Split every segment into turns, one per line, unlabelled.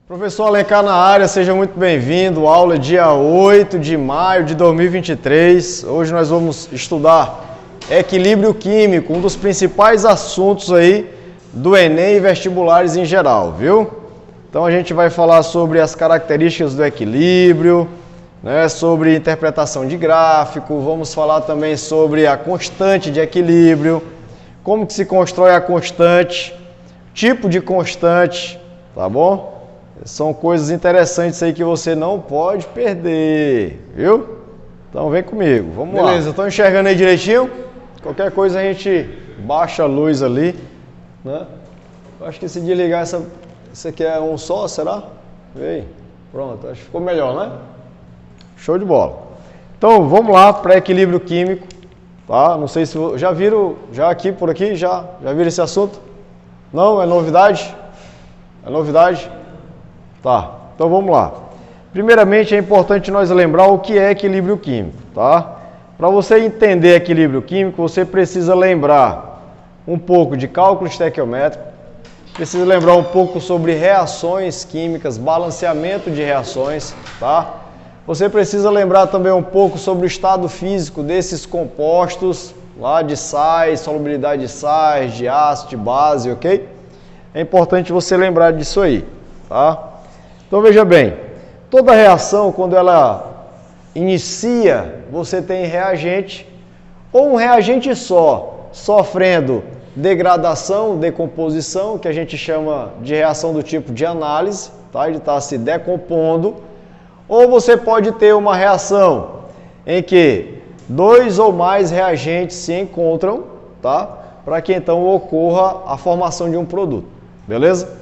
Professor Alencar na área, seja muito bem-vindo. Aula dia 8 de maio de 2023. Hoje nós vamos estudar equilíbrio químico, um dos principais assuntos aí do Enem e vestibulares em geral, viu? Então a gente vai falar sobre as características do equilíbrio, né, sobre interpretação de gráfico, vamos falar também sobre a constante de equilíbrio, como que se constrói a constante, tipo de constante, tá bom? São coisas interessantes aí que você não pode perder, viu? Então vem comigo, vamos lá. Beleza, estão enxergando aí direitinho? Qualquer coisa a gente baixa a luz ali, né? Eu acho que se desligar essa aqui é um só, será? Vem, pronto, acho que ficou melhor, né? Show de bola. Então vamos lá para equilíbrio químico, tá? Não sei se já viram, já aqui por aqui, já viram esse assunto? Não, é novidade? É novidade? Tá, então vamos lá. Primeiramente é importante nós lembrar o que é equilíbrio químico, tá? Para você entender equilíbrio químico, você precisa lembrar um pouco de cálculo estequiométrico, precisa lembrar um pouco sobre reações químicas, balanceamento de reações, tá? Você precisa lembrar também um pouco sobre o estado físico desses compostos, lá de sais, solubilidade de sais, de ácido, de base, ok? É importante você lembrar disso aí, tá? Então veja bem, toda reação, quando ela inicia, você tem reagente, ou um reagente só, sofrendo degradação, decomposição, que a gente chama de reação do tipo de análise, tá? Ele está se decompondo, ou você pode ter uma reação em que dois ou mais reagentes se encontram, tá? Para que então ocorra a formação de um produto, beleza?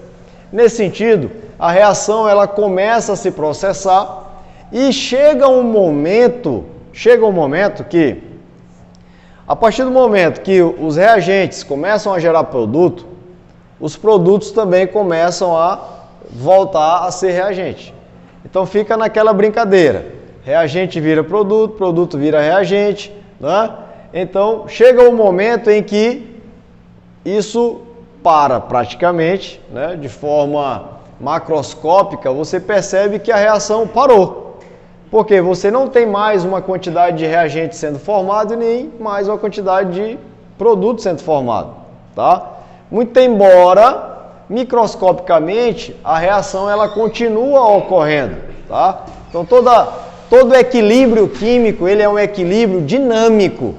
Nesse sentido, a reação ela começa a se processar e chega um momento que, a partir do momento que os reagentes começam a gerar produto, os produtos também começam a voltar a ser reagente. Então fica naquela brincadeira, reagente vira produto, produto vira reagente, né? Então chega um momento em que isso para praticamente, né? De forma macroscópica, você percebe que a reação parou, porque você não tem mais uma quantidade de reagente sendo formado e nem mais uma quantidade de produto sendo formado, tá? Muito embora microscopicamente a reação ela continua ocorrendo, tá? Então todo equilíbrio químico ele é um equilíbrio dinâmico,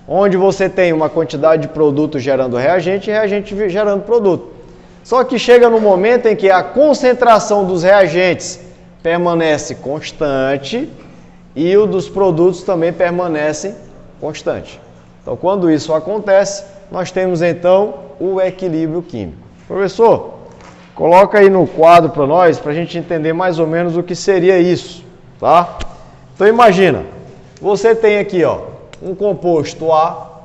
onde você tem uma quantidade de produto gerando reagente e reagente gerando produto. Só que chega no momento em que a concentração dos reagentes permanece constante e o dos produtos também permanece constante. Então, quando isso acontece, nós temos então o equilíbrio químico. Professor, coloca aí no quadro para nós, para a gente entender mais ou menos o que seria isso, tá? Então, imagina, você tem aqui, ó, um composto A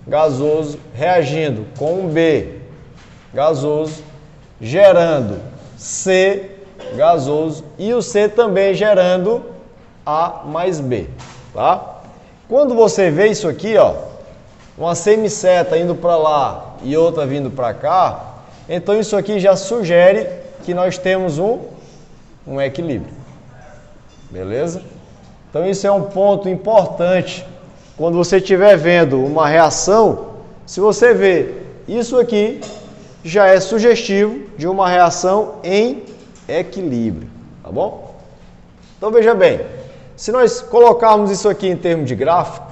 gasoso reagindo com um B gasoso, gerando C gasoso e o C também gerando A mais B, tá? Quando você vê isso aqui, ó, uma semiceta indo para lá e outra vindo para cá, então isso aqui já sugere que nós temos um equilíbrio, beleza? Então isso é um ponto importante quando você estiver vendo uma reação, se você vê isso aqui, já é sugestivo de uma reação em equilíbrio, tá bom? Então veja bem, se nós colocarmos isso aqui em termos de gráfico,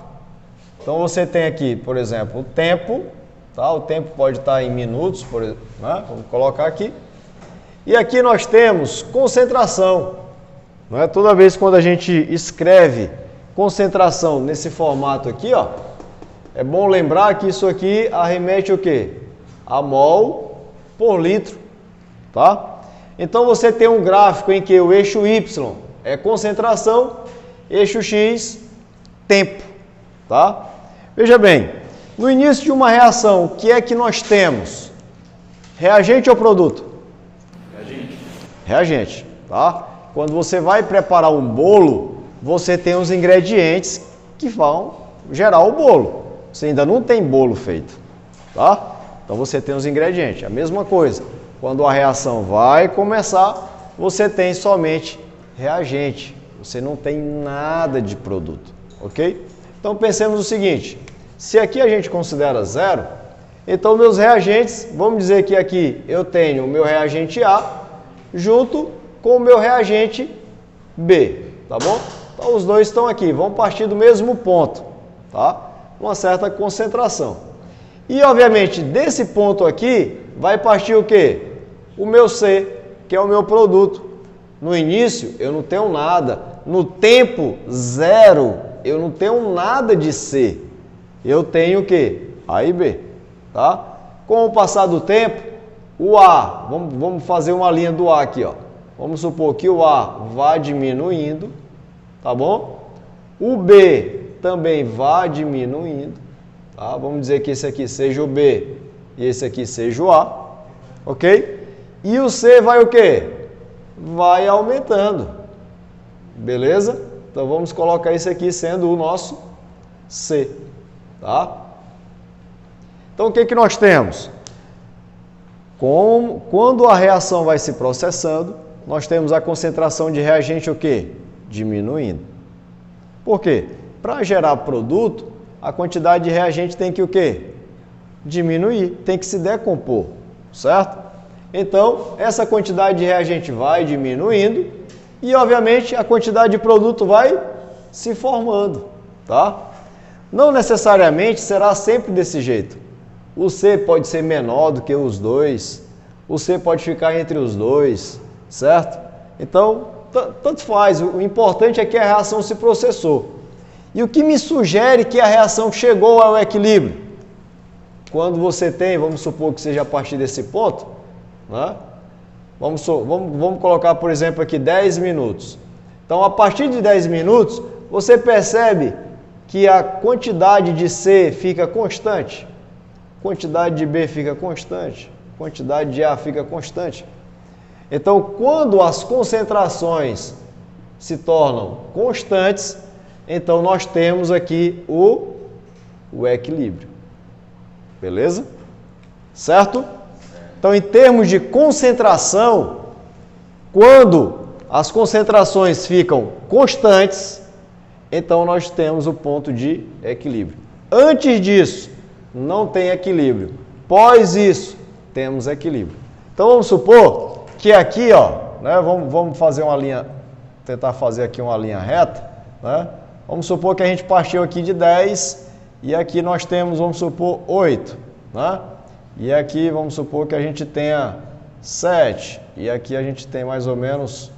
então você tem aqui, por exemplo, o tempo, tá? O tempo pode estar em minutos, por exemplo, né? Vamos colocar aqui. E aqui nós temos concentração, não é? Toda vez quando a gente escreve concentração nesse formato aqui, ó, é bom lembrar que isso aqui arremete o quê? A mol por litro, tá? Então você tem um gráfico em que o eixo Y é concentração, eixo X, tempo, tá? Veja bem, no início de uma reação, o que é que nós temos? Reagente ou produto? Reagente. Reagente, tá? Quando você vai preparar um bolo, você tem os ingredientes que vão gerar o bolo. Você ainda não tem bolo feito, tá? Então você tem os ingredientes. A mesma coisa, Quando a reação vai começar, você tem somente reagente. Você não tem nada de produto, ok? Então pensemos o seguinte, se aqui a gente considera zero, então meus reagentes, vamos dizer que aqui eu tenho o meu reagente A junto com o meu reagente B, tá bom? Então os dois estão aqui, vão partir do mesmo ponto, tá? Uma certa concentração. E obviamente desse ponto aqui vai partir o quê? O meu C, que é o meu produto. No início eu não tenho nada, no tempo zero eu não tenho nada de C. Eu tenho o quê? A e B, tá? Com o passar do tempo, o A, vamos fazer uma linha do A aqui, ó. Vamos supor que o A vá diminuindo, tá bom? O B também vá diminuindo, tá? Vamos dizer que esse aqui seja o B e esse aqui seja o A, ok? E o C vai o quê? Vai aumentando, beleza? Então vamos colocar isso aqui sendo o nosso C, tá? Então o que nós temos? Quando a reação vai se processando, nós temos a concentração de reagente o quê? Diminuindo. Por quê? Para gerar produto, a quantidade de reagente tem que o quê? Diminuir, tem que se decompor, certo? Então, essa quantidade de reagente vai diminuindo e, obviamente, a quantidade de produto vai se formando, tá? Não necessariamente será sempre desse jeito. O C pode ser menor do que os dois, o C pode ficar entre os dois, certo? Então, tanto faz, o importante é que a reação se processou. E o que me sugere que a reação chegou ao equilíbrio? Quando você tem, vamos supor que seja a partir desse ponto, né? Vamos colocar, por exemplo, aqui 10 minutos. Então, a partir de 10 minutos, você percebe que a quantidade de C fica constante, quantidade de B fica constante, quantidade de A fica constante. Então, quando as concentrações se tornam constantes, então nós temos aqui o equilíbrio. Beleza? Certo? Então, em termos de concentração, quando as concentrações ficam constantes, então nós temos o ponto de equilíbrio. Antes disso, não tem equilíbrio. Pós isso, temos equilíbrio. Então, vamos supor que aqui, ó, né, vamos fazer uma linha, tentar fazer aqui uma linha reta, né? Vamos supor que a gente partiu aqui de 10 e aqui nós temos, vamos supor, 8, né? E aqui vamos supor que a gente tenha 7 e aqui a gente tem mais ou menos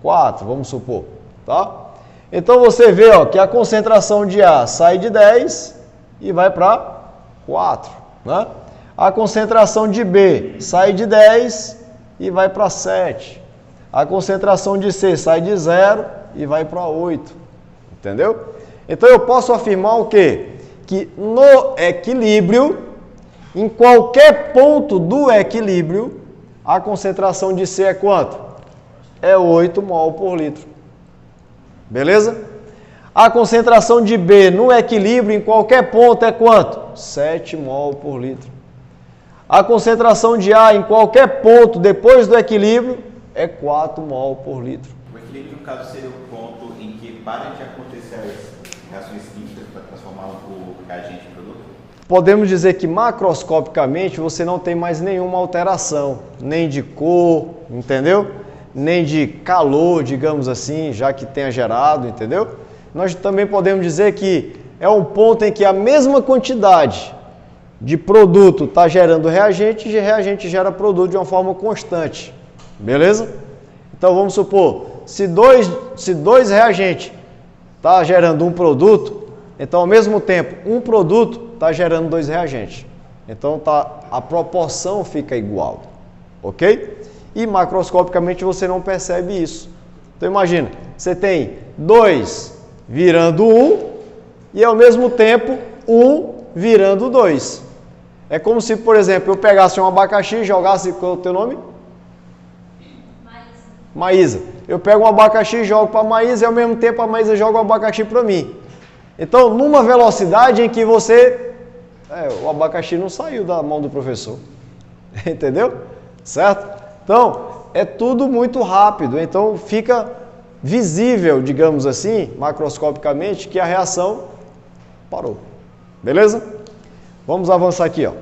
4, vamos supor, tá? Então você vê, ó, que a concentração de A sai de 10 e vai para 4, né? A concentração de B sai de 10 e vai para 7. A concentração de C sai de 0 e vai para 8. Entendeu? Então eu posso afirmar o quê? Que no equilíbrio, em qualquer ponto do equilíbrio, a concentração de C é quanto? É 8 mol por litro. Beleza? A concentração de B no equilíbrio, em qualquer ponto, é quanto? 7 mol por litro. A concentração de A em qualquer ponto depois do equilíbrio é 4 mol por litro.
O equilíbrio, no caso, seria o ponto em que para de acontecer as reações químicas para transformar o reagente em produto?
Podemos dizer que macroscopicamente você não tem mais nenhuma alteração, nem de cor, entendeu? Nem de calor, digamos assim, já que tenha gerado, entendeu? Nós também podemos dizer que é um ponto em que a mesma quantidade de produto está gerando reagente e reagente gera produto de uma forma constante. Beleza? Então vamos supor, se dois reagentes está gerando um produto, então ao mesmo tempo um produto está gerando 2 reagentes. Então a proporção fica igual. Ok? E macroscopicamente você não percebe isso. Então imagina, você tem 2 virando 1 e ao mesmo tempo 1 virando 2. É como se, por exemplo, eu pegasse um abacaxi e jogasse, qual é o teu nome? Maísa. Eu pego um abacaxi e jogo para a Maísa e ao mesmo tempo a Maísa joga o abacaxi para mim. Então, numa velocidade em que você... o abacaxi não saiu da mão do professor. Entendeu? certo? Então, é tudo muito rápido, então fica visível, digamos assim, macroscopicamente, que a reação parou. Beleza? Vamos avançar aqui, ó.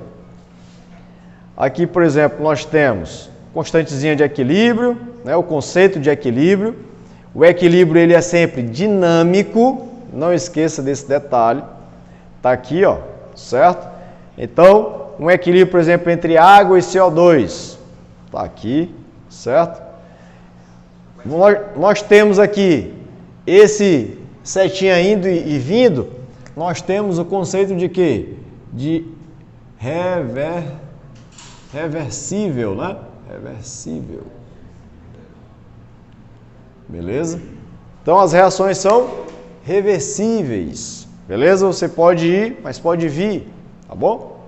Aqui, por exemplo, nós temos constantezinha de equilíbrio, né, o conceito de equilíbrio. O equilíbrio ele é sempre dinâmico, não esqueça desse detalhe. Tá aqui, ó, certo? Então, um equilíbrio, por exemplo, entre água e CO2. Tá aqui, certo? Nós temos aqui esse setinha indo e vindo, nós temos o conceito de quê? De reversível, né? Reversível. Beleza? Então as reações são reversíveis. Beleza? Você pode ir, mas pode vir, tá bom?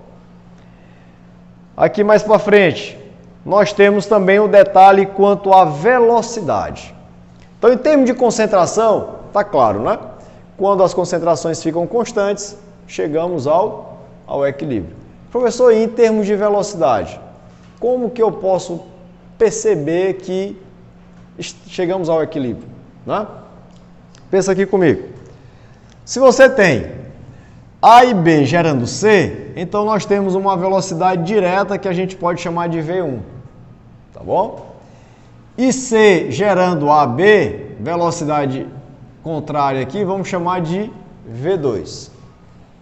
Aqui mais para frente, nós temos também o detalhe quanto à velocidade. Então, em termos de concentração, tá claro, né? Quando as concentrações ficam constantes, chegamos ao equilíbrio. Professor, e em termos de velocidade, como que eu posso perceber que chegamos ao equilíbrio, né? Pensa aqui comigo. Se você tem A e B gerando C, então nós temos uma velocidade direta que a gente pode chamar de V1, tá bom? E C gerando AB, velocidade contrária aqui, vamos chamar de V2.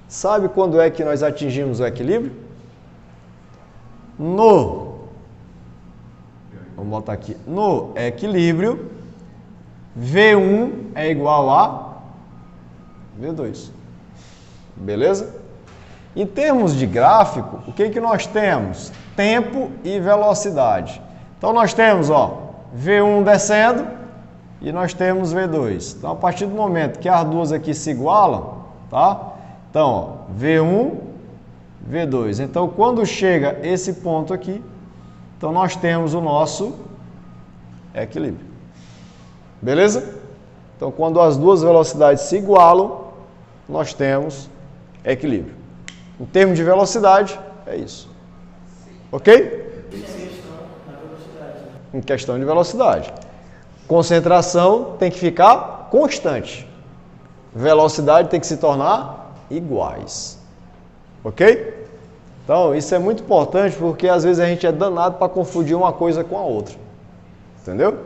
Sabe quando é que nós atingimos o equilíbrio? Vamos botar aqui, no equilíbrio, V1 é igual a V2. Beleza? Em termos de gráfico, o que nós temos? Tempo e velocidade. Então nós temos, ó, V1 descendo e nós temos V2. Então a partir do momento que as duas aqui se igualam, tá? Então, ó, V1, V2. Então quando chega esse ponto aqui, então nós temos o nosso equilíbrio. Beleza? Então quando as duas velocidades se igualam, nós temos equilíbrio. Em termos de velocidade, é isso. Ok? Em questão de velocidade. Concentração tem que ficar constante. Velocidade tem que se tornar iguais. Ok? Então, isso é muito importante porque às vezes a gente é danado para confundir uma coisa com a outra. Entendeu?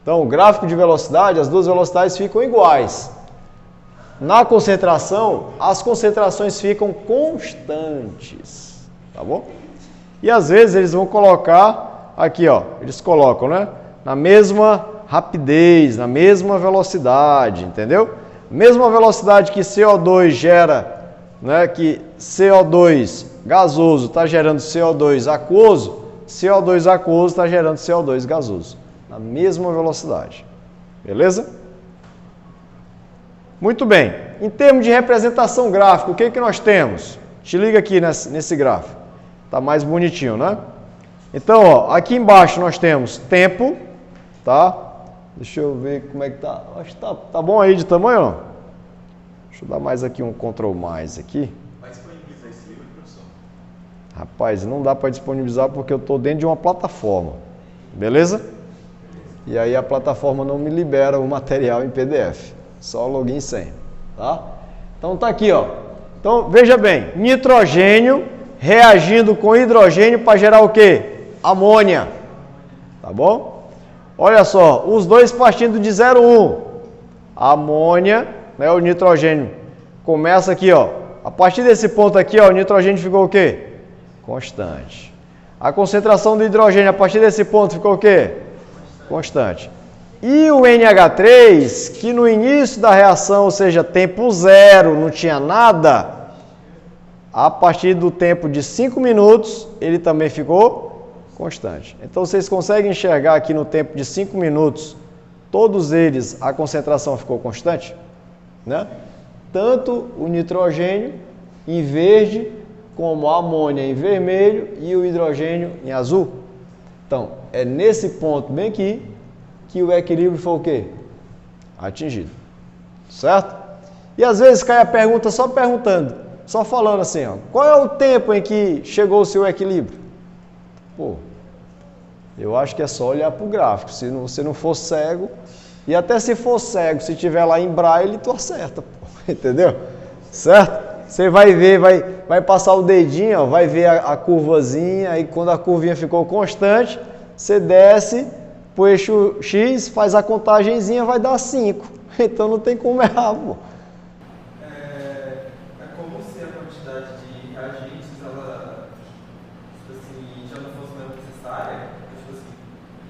Então, o gráfico de velocidade, as duas velocidades ficam iguais. Na concentração, as concentrações ficam constantes, tá bom? E às vezes eles vão colocar aqui, ó, eles colocam, né? Na mesma rapidez, na mesma velocidade, entendeu? Mesma velocidade que CO2 gera, né? Que CO2 gasoso está gerando CO2 aquoso, CO2 aquoso está gerando CO2 gasoso. Na mesma velocidade, beleza? Muito bem, em termos de representação gráfica, o que nós temos? Te liga aqui nesse gráfico, tá mais bonitinho, né? Então, ó, aqui embaixo nós temos tempo, tá? Deixa eu ver como é que tá, acho que tá bom aí de tamanho, ó. Deixa eu dar mais aqui um Ctrl mais aqui.
Vai disponibilizar esse livro, professor?
Rapaz, não dá para disponibilizar porque eu estou dentro de uma plataforma, beleza? E aí a plataforma não me libera o material em PDF. Só login e senha, tá? Então tá aqui, ó. Então veja bem, nitrogênio reagindo com hidrogênio para gerar o quê? Amônia, tá bom? Olha só, os dois partindo de 0,1. A amônia, né, o nitrogênio começa aqui, ó. A partir desse ponto aqui, ó, o nitrogênio ficou o quê? Constante. A concentração do hidrogênio a partir desse ponto ficou o quê? Constante. E o NH3, que no início da reação, ou seja, tempo zero, não tinha nada, a partir do tempo de 5 minutos, ele também ficou constante. Então, vocês conseguem enxergar aqui no tempo de 5 minutos, todos eles, a concentração ficou constante, né? Tanto o nitrogênio em verde, como a amônia em vermelho e o hidrogênio em azul. Então, é nesse ponto bem aqui, que o equilíbrio foi o quê? Atingido. Certo? E às vezes cai a pergunta só perguntando, só falando assim, ó, qual é o tempo em que chegou o seu equilíbrio? Pô, Eu acho que é só olhar para o gráfico. Se você não for cego, e até se for cego, se tiver lá em braille, tu acerta, pô, entendeu? Certo? Você vai ver, vai passar o dedinho, ó, vai ver a curvazinha, aí quando a curvinha ficou constante, você desce pro eixo X, faz a contagenzinha, vai dar 5. Então não tem como errar, pô.
É como se a quantidade de reagentes, ela, tipo assim, já não fosse mais necessária, tipo assim,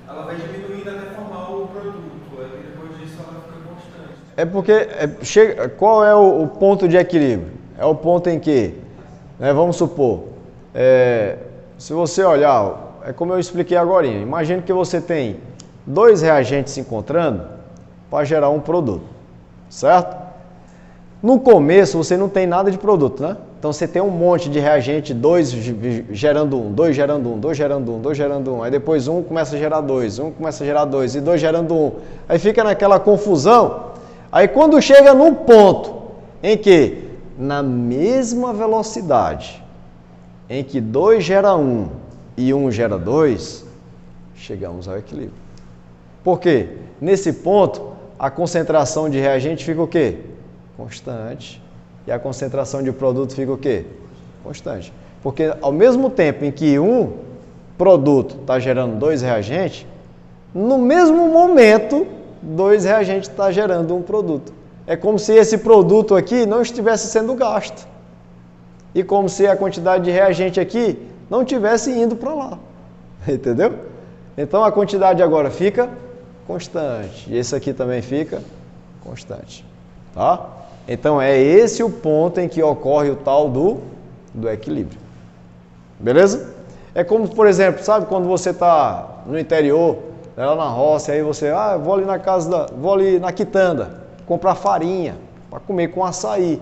ela vai diminuindo até formar o produto, aí depois disso ela fica constante.
É porque, qual é o ponto de equilíbrio? É o ponto em que, né, vamos supor, se você olhar, é como eu expliquei agora, imagine que você tem 2 reagentes se encontrando para gerar um produto, certo? No começo você não tem nada de produto, né? Então você tem um monte de reagente, 2 gerando 1, 2 gerando 1, 2 gerando 1, 2 gerando 1, aí depois um começa a gerar 2, um começa a gerar 2 e 2 gerando 1, aí fica naquela confusão, aí quando chega num ponto em que na mesma velocidade em que 2 gera 1 e 1 gera 2, chegamos ao equilíbrio. Por quê? Nesse ponto, a concentração de reagente fica o quê? Constante. E a concentração de produto fica o quê? Constante. Porque ao mesmo tempo em que um produto está gerando 2 reagentes, no mesmo momento, 2 reagentes estão gerando um produto. É como se esse produto aqui não estivesse sendo gasto. E como se a quantidade de reagente aqui não estivesse indo para lá. Entendeu? Então a quantidade agora fica constante. E esse aqui também fica constante. Tá? Então é esse o ponto em que ocorre o tal do equilíbrio. Beleza? É como, por exemplo, sabe quando você está no interior, lá na roça, aí você, vou ali na vou ali na quitanda, comprar farinha para comer com açaí.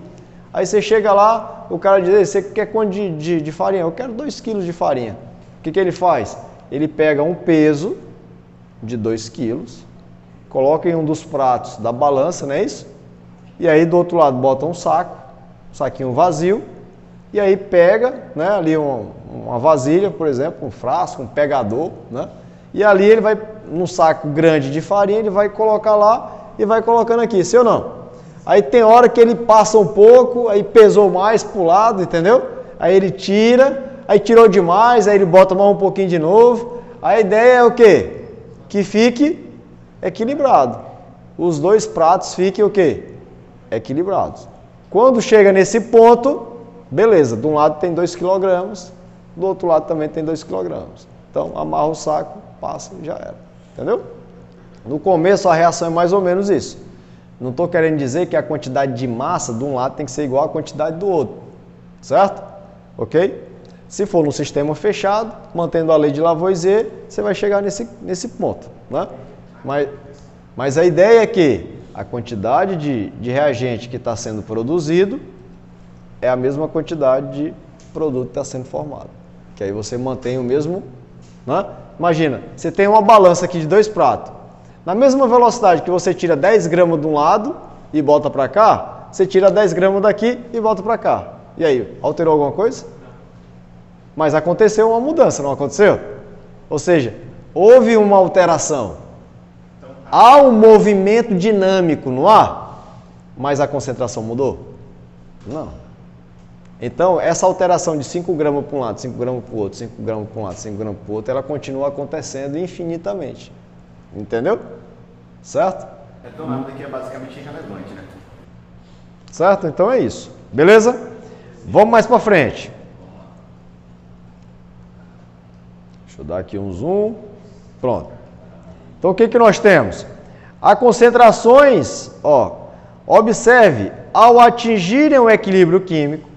Aí você chega lá, o cara diz, você quer quanto de farinha? Eu quero 2 quilos de farinha. O que ele faz? Ele pega um peso de 2 quilos, coloca em um dos pratos da balança, não é isso? E aí do outro lado bota um saquinho vazio, e aí pega, né, ali uma vasilha, por exemplo, um frasco, um pegador, né? E ali ele vai, num saco grande de farinha, ele vai colocar lá e vai colocando aqui, sim ou não? Aí tem hora que ele passa um pouco, aí pesou mais pro lado, entendeu? Aí ele tira, aí tirou demais, aí ele bota mais um pouquinho de novo. A ideia é o quê? Que fique equilibrado. Os 2 pratos fiquem o quê? Equilibrados. Quando chega nesse ponto, beleza, de um lado tem 2 kg, do outro lado também tem 2 kg. Então amarra o saco, passa e já era. Entendeu? No começo a reação é mais ou menos isso. Não estou querendo dizer que a quantidade de massa de um lado tem que ser igual à quantidade do outro. Certo? Ok? Se for no sistema fechado, mantendo a lei de Lavoisier, você vai chegar nesse ponto. Né? Mas a ideia é que a quantidade de reagente que está sendo produzido é a mesma quantidade de produto que está sendo formado. Que aí você mantém o mesmo... Né? Imagina, você tem uma balança aqui de 2 pratos. Na mesma velocidade que você tira 10 gramas de um lado e bota para cá, você tira 10 gramas daqui e volta para cá. E aí, alterou alguma coisa? Mas aconteceu uma mudança, não aconteceu? Ou seja, houve uma alteração. Há um movimento dinâmico no ar, mas a concentração mudou? Não. Então, essa alteração de 5 gramas para um lado, 5 gramas para o outro, 5 gramas para um lado, 5 gramas para o outro, ela continua acontecendo infinitamente. Entendeu? Certo?
Então nada daqui é basicamente irrelevante, né?
Certo? Então é isso. Beleza? Vamos mais para frente. Deixa eu dar aqui um zoom. Pronto. Então o que nós temos? As concentrações, observe, ao atingirem o equilíbrio químico,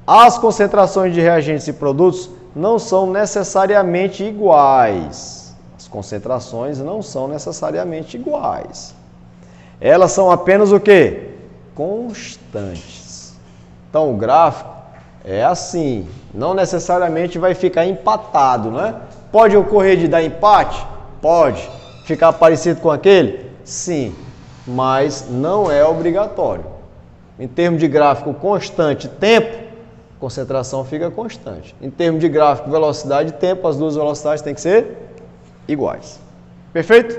as concentrações de reagentes e produtos não são necessariamente iguais. As concentrações não são necessariamente iguais. Elas são apenas o quê? Constantes. Então o gráfico é assim, não necessariamente vai ficar empatado, né? Pode ocorrer de dar empate? Pode. Ficar parecido com aquele? Sim, mas não é obrigatório. Em termos de gráfico constante, tempo, concentração fica constante. Em termos de gráfico velocidade e tempo, as duas velocidades têm que ser iguais. Perfeito?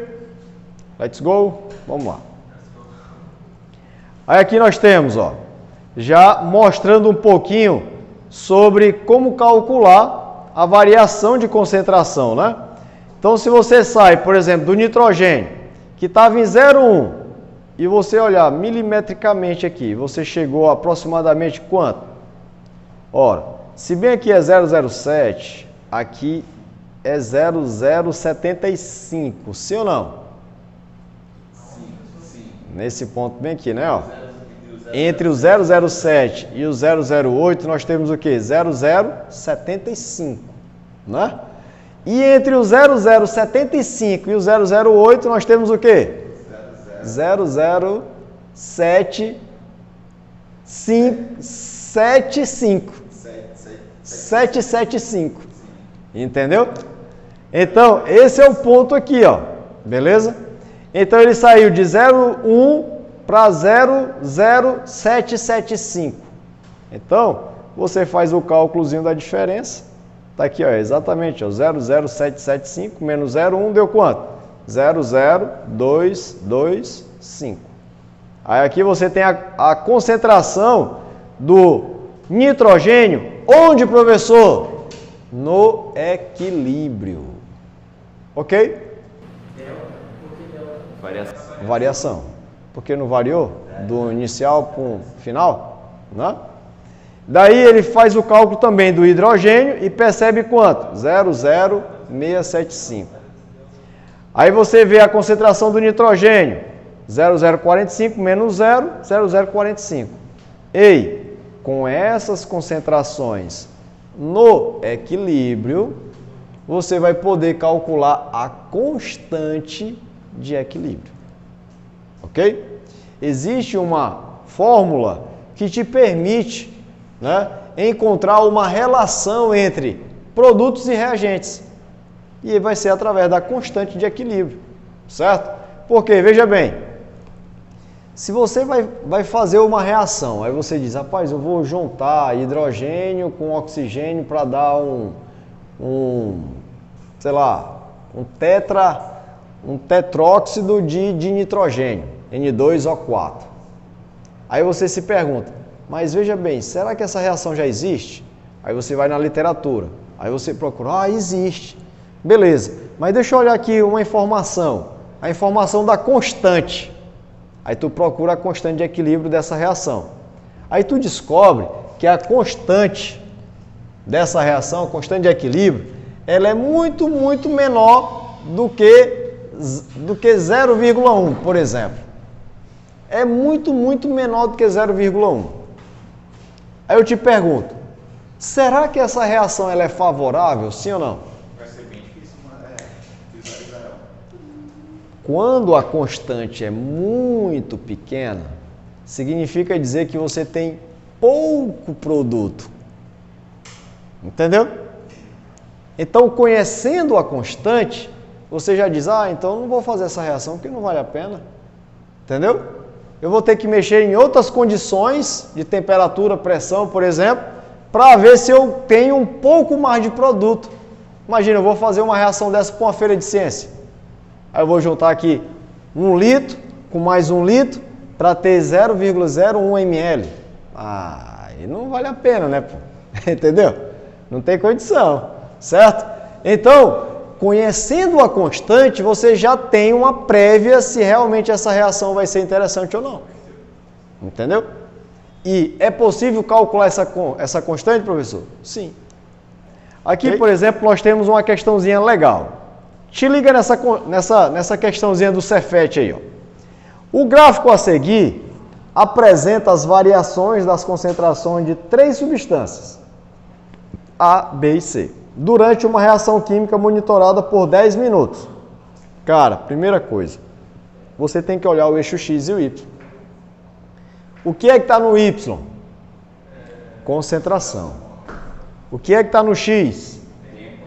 Let's go. Vamos lá. Aí aqui nós temos, ó, já mostrando um pouquinho sobre como calcular a variação de concentração, né? Então, se você sai, por exemplo, do nitrogênio, que estava em 0,1, e você olhar milimetricamente aqui, você chegou a aproximadamente quanto? Ora, se bem aqui é 0,07, aqui é 0,075, sim ou não?
Sim.
Nesse ponto bem aqui, né? Ó. Entre o 007 e o 008, nós temos o quê? 0075, né? E entre o 0075 e o 008, nós temos o quê? 775. Entendeu? Então, esse é o ponto aqui, ó. Beleza? Então, ele saiu de 0,1 para 00775. Então, você faz o cálculozinho da diferença. Tá aqui, ó, exatamente, ó, 00775 menos 0,1 deu quanto? 00225. Aí aqui você tem a concentração do nitrogênio. Onde, professor? No equilíbrio. Ok? Variação. Porque não variou do inicial para o final, né? Daí ele faz o cálculo também do hidrogênio e percebe quanto? 00675. Aí você vê a concentração do nitrogênio, 0045 menos 0, 0045. Ei, com essas concentrações no equilíbrio, você vai poder calcular a constante de equilíbrio. Ok? Existe uma fórmula que te permite, né, encontrar uma relação entre produtos e reagentes. E vai ser através da constante de equilíbrio, certo? Porque, veja bem, se você vai fazer uma reação, aí você diz, rapaz, eu vou juntar hidrogênio com oxigênio para dar sei lá, um tetróxido de nitrogênio, N2O4. Aí você se pergunta, mas veja bem, será que essa reação já existe? Aí você vai na literatura, aí você procura, existe. Beleza, mas deixa eu olhar aqui uma informação, a informação da constante. Aí tu procura a constante de equilíbrio dessa reação. Aí tu descobre que a constante dessa reação, a constante de equilíbrio, ela é muito, muito menor do que 0,1, por exemplo. É muito, muito menor do que 0,1. Aí eu te pergunto, será que essa reação ela é favorável, sim ou não?
Vai ser bem difícil visualizar ela.
Quando a constante é muito pequena, significa dizer que você tem pouco produto. Entendeu? Então, conhecendo a constante, você já diz, então eu não vou fazer essa reação porque não vale a pena. Entendeu? Eu vou ter que mexer em outras condições de temperatura, pressão, por exemplo, para ver se eu tenho um pouco mais de produto. Imagina, eu vou fazer uma reação dessa para uma feira de ciência. Aí eu vou juntar aqui 1 litro com mais 1 litro para ter 0,01 ml. Aí não vale a pena, né? Entendeu? Não tem condição, certo? Então, conhecendo a constante, você já tem uma prévia se realmente essa reação vai ser interessante ou não. Entendeu? E é possível calcular essa constante, professor? Sim. Aqui, por exemplo, nós temos uma questãozinha legal. Te liga nessa questãozinha do Cefet aí, ó. O gráfico a seguir apresenta as variações das concentrações de 3 substâncias, A, B e C, durante uma reação química monitorada por 10 minutos. Cara, primeira coisa, você tem que olhar o eixo X e o Y. O que é que está no Y? Concentração. O que é que está no X?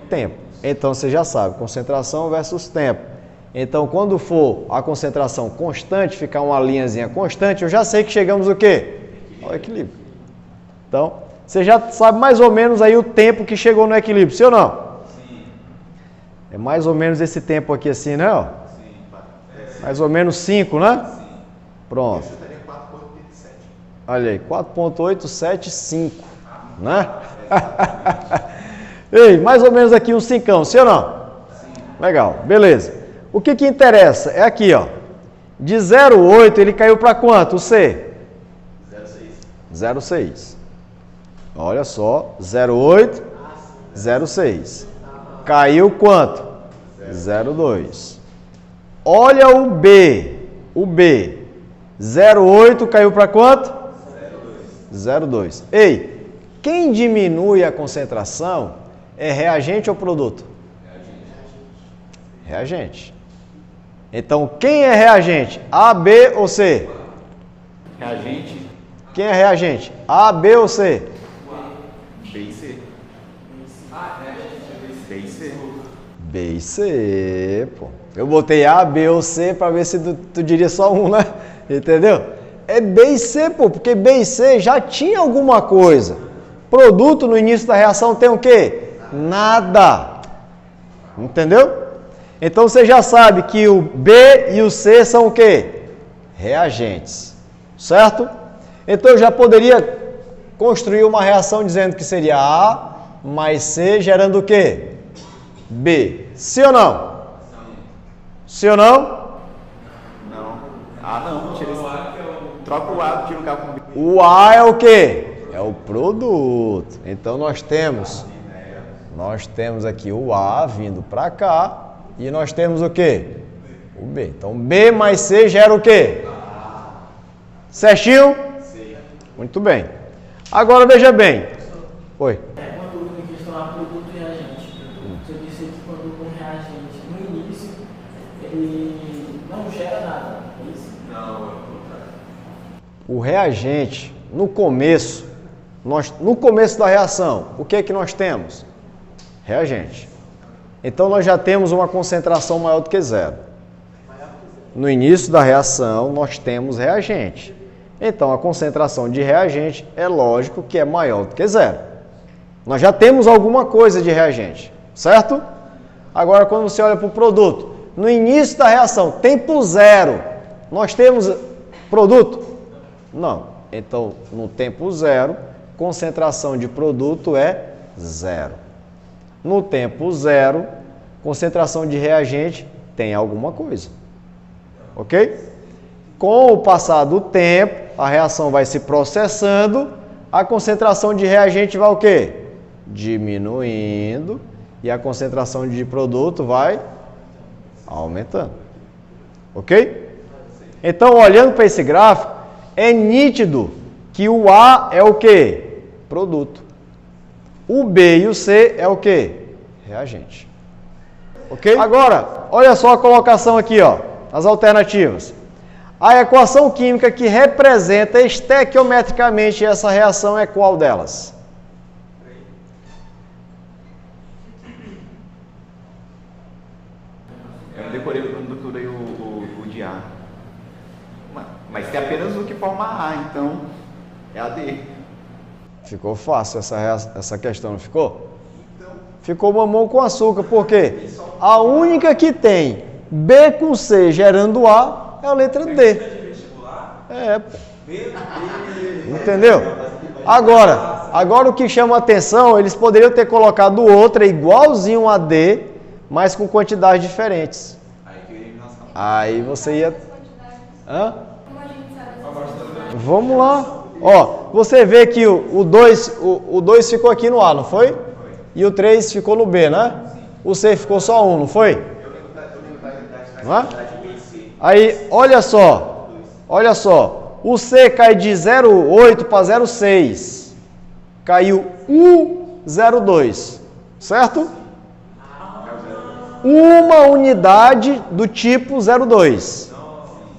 Tempo. Então você já sabe, concentração versus tempo. Então quando for a concentração constante, ficar uma linhazinha constante, eu já sei que chegamos o quê? Ao equilíbrio. Então, você já sabe mais ou menos aí o tempo que chegou no equilíbrio, sim ou não? Sim. É mais ou menos esse tempo aqui assim, né? Ó?
Sim,
mais ou menos 5, né?
sim.
Pronto.
Eu chutaria 4,87.
Olha aí, 4,875, né? Ei, mais ou menos aqui um 5, sim ou não? Sim. Legal, beleza. O que interessa é aqui, ó. De 0,8 ele caiu para quanto? O C? 0,6. Olha só, 0,8, 0,6. Caiu quanto? 0,2. Olha o B. O B. 0,8 caiu para quanto? 0,2. Ei, quem diminui a concentração é reagente ou produto? Reagente. Então, quem é reagente? A, B ou C?
Reagente,
Quem é reagente? A, B ou C?
B e C. B e C.
B e C, pô. Eu botei A, B ou C para ver se tu diria só um, né? Entendeu? É B e C, pô, porque B e C já tinha alguma coisa. Produto no início da reação tem o quê? Nada. Entendeu? Então você já sabe que o B e o C são o quê? Reagentes. Certo? Então eu já poderia construir uma reação dizendo que seria A mais C gerando o quê? B. Sim ou não? Sim ou não?
Não. A não, tira esse. Troca o A, tira o K com B.
O A é o quê? É o produto. Então nós temos aqui o A vindo para cá e nós temos o quê? O B. Então B mais C gera o quê? Certinho?
Sim.
Muito bem. Agora veja bem. Oi.
Uma dúvida em questão a produto e reagente. Você disse que quando um reagente no início ele não gera nada, é isso?
Não, é o contrário.
O reagente, no começo da reação, o que é que nós temos? Reagente. Então nós já temos uma concentração maior do que zero. No início da reação nós temos reagente. Então a concentração de reagente é lógico que é maior do que zero. Nós já temos alguma coisa de reagente, certo? Agora quando você olha para o produto, no início da reação, tempo zero, nós temos produto? Não. Então no tempo zero, concentração de produto é zero. No tempo zero, concentração de reagente tem alguma coisa. Ok? Com o passar do tempo, a reação vai se processando, a concentração de reagente vai o quê? Diminuindo e a concentração de produto vai aumentando. Ok? Então, olhando para esse gráfico, é nítido que o A é o quê? Produto. O B e o C é o quê? Reagente. Ok? Agora, olha só a colocação aqui, ó, as alternativas. A equação química que representa estequiometricamente essa reação é qual delas?
Eu não decorei o de A. Mas tem apenas o que forma A, então é a D.
Ficou fácil essa questão, não ficou? Ficou mamão com açúcar, por quê? A única que tem B com C gerando A é a letra D. É, pô. Entendeu? Agora o que chama a atenção, eles poderiam ter colocado outra igualzinho a D, mas com quantidades diferentes. Aí você ia... Hã? Vamos lá. Ó, você vê que o 2 ficou aqui no A, não foi? E o 3 ficou no B, né? O C ficou só 1, não foi? Não é? Aí, olha só. O C cai de 0,8 para 0,6. Caiu 1,02. Certo? Uma unidade do tipo 0,2.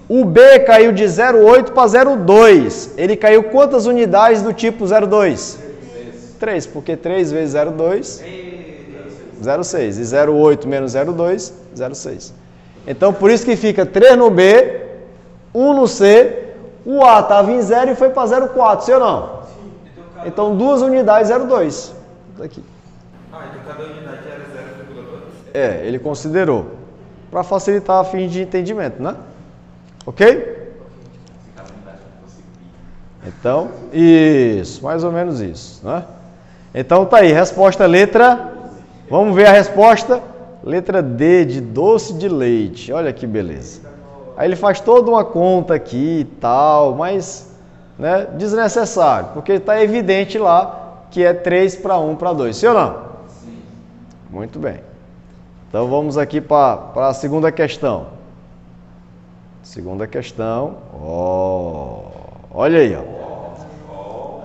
O B caiu de 0,8 para 0,2. Ele caiu quantas unidades do tipo 0,2? 3, porque 3 vezes 0,2, 0,6. E 0,8 menos 0,2, 0,6. Então, por isso que fica 3 no B, 1 no C. O A estava em 0 e foi para 0,4, sim ou não? Então, 2 unidades, 0,2. Aqui.
Ah, então cada unidade era 0,2?
Ele considerou. Para facilitar a fim de entendimento, né? Ok? Então, isso, mais ou menos isso, né? Então tá aí, resposta letra. Vamos ver a resposta. Letra D, de doce de leite. Olha que beleza. Aí ele faz toda uma conta aqui e tal, mas, né, desnecessário, porque está evidente lá que é 3 para 1 para 2. Sim ou não? Sim. Muito bem. Então vamos aqui para a segunda questão. Segunda questão. Olha aí, ó.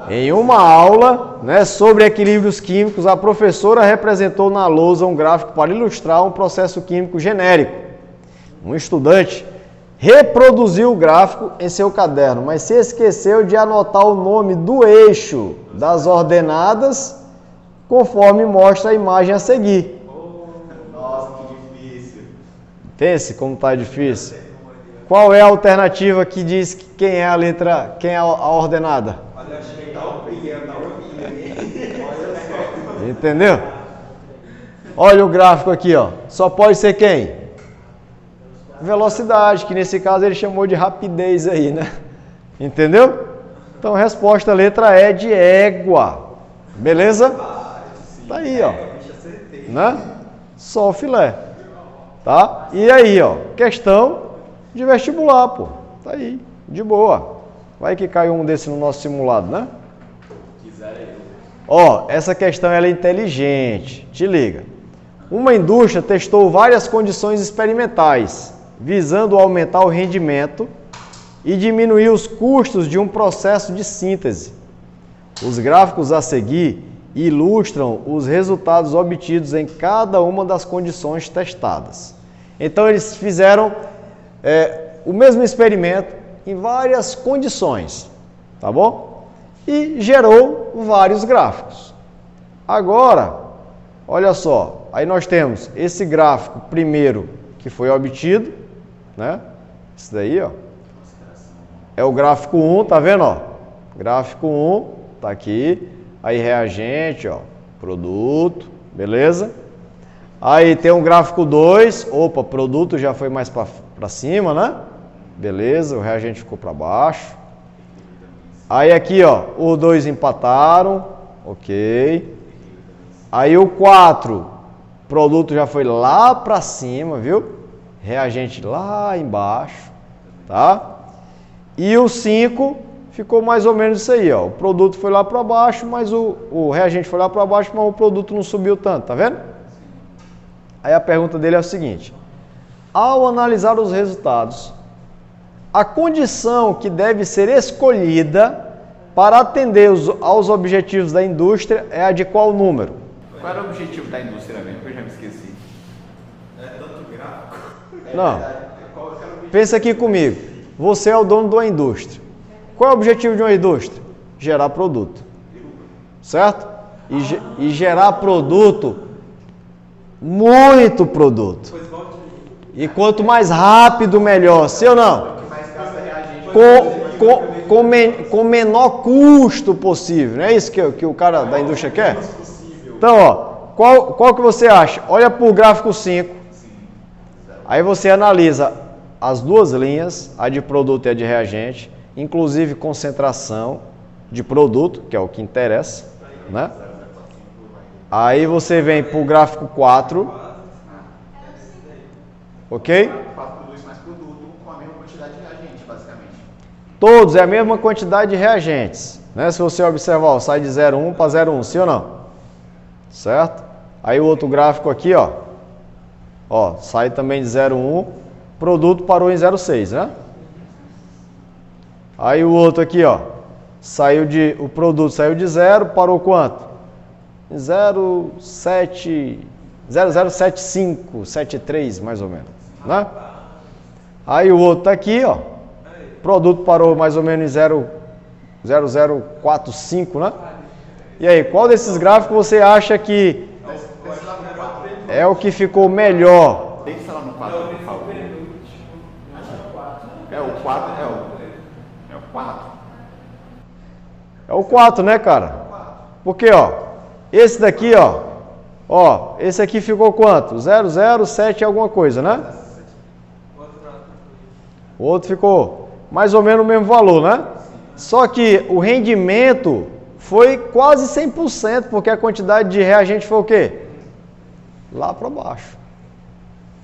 Em uma aula, né, sobre equilíbrios químicos, a professora representou na lousa um gráfico para ilustrar um processo químico genérico. Um estudante reproduziu o gráfico em seu caderno, mas se esqueceu de anotar o nome do eixo das ordenadas, conforme mostra a imagem a seguir.
Nossa, que difícil.
Pense como está difícil. Qual é a alternativa que diz quem é a letra, quem é a ordenada? Entendeu? Olha o gráfico aqui, ó. Só pode ser quem? Velocidade, que nesse caso ele chamou de rapidez aí, né? Entendeu? Então, resposta letra E de égua. Beleza? Tá aí, ó. Né? Só o filé. Tá? E aí, ó. Questão de vestibular, pô. Tá aí. De boa. Vai que cai um desse no nosso simulado, né? Ó, essa questão ela é inteligente. Te liga. Uma indústria testou várias condições experimentais, visando aumentar o rendimento e diminuir os custos de um processo de síntese. Os gráficos a seguir ilustram os resultados obtidos em cada uma das condições testadas. Então, eles fizeram o mesmo experimento em várias condições, tá bom? E gerou vários gráficos. Agora, olha só, aí nós temos esse gráfico primeiro que foi obtido, né? Esse daí, ó, é o gráfico 1, tá vendo, ó? Gráfico 1, tá aqui, aí reagente, ó, produto, beleza? Aí tem um gráfico 2, opa, produto já foi mais para cima, né? Beleza, o reagente ficou para baixo. Aí aqui, ó, os dois empataram, ok. Aí o 4, produto já foi lá para cima, viu? Reagente lá embaixo, tá? E o 5 ficou mais ou menos isso aí, ó. O produto foi lá para baixo, mas o reagente foi lá para baixo, mas o produto não subiu tanto, tá vendo? Aí a pergunta dele é o seguinte: ao analisar os resultados, a condição que deve ser escolhida para atender aos objetivos da indústria é a de qual número?
Qual era o objetivo da indústria mesmo? Eu já me esqueci.
É tanto gráfico.
Não. Pensa aqui comigo. Você é o dono de uma indústria. Qual é o objetivo de uma indústria? Gerar produto. Certo? E gerar produto, muito produto. E quanto mais rápido, melhor. Sim ou não? Com menor custo possível. Não é isso que o cara da indústria quer? Então, ó, qual que você acha? Olha para o gráfico 5. Aí você analisa as duas linhas, a de produto e a de reagente, inclusive concentração de produto, que é o que interessa, né? Aí você vem para o gráfico 4, ok?
4 produz mais produto com a mesma quantidade de reagente, basicamente.
Todos é a mesma quantidade de reagentes, né? Se você observar, ó, sai de 0,1 para 0,1, sim ou não? Certo? Aí o outro gráfico aqui, ó, sai também de 0,1, produto parou em 0,6, né? Aí o outro aqui, ó, o produto saiu de 0, parou quanto? 0,075, 73 mais ou menos, né? Aí o outro tá aqui, ó, produto parou mais ou menos em 0,045, né? E aí, qual desses gráficos você acha que é o que ficou melhor?
Pensa lá no 4, por favor. É o 4, é o 4.
É o 4, né, cara? Porque, ó, esse daqui, ó, Ó, esse aqui ficou quanto? 0,07 alguma coisa, né? O outro ficou mais ou menos o mesmo valor, né? Só que o rendimento foi quase 100%, porque a quantidade de reagente foi o quê? Lá para baixo.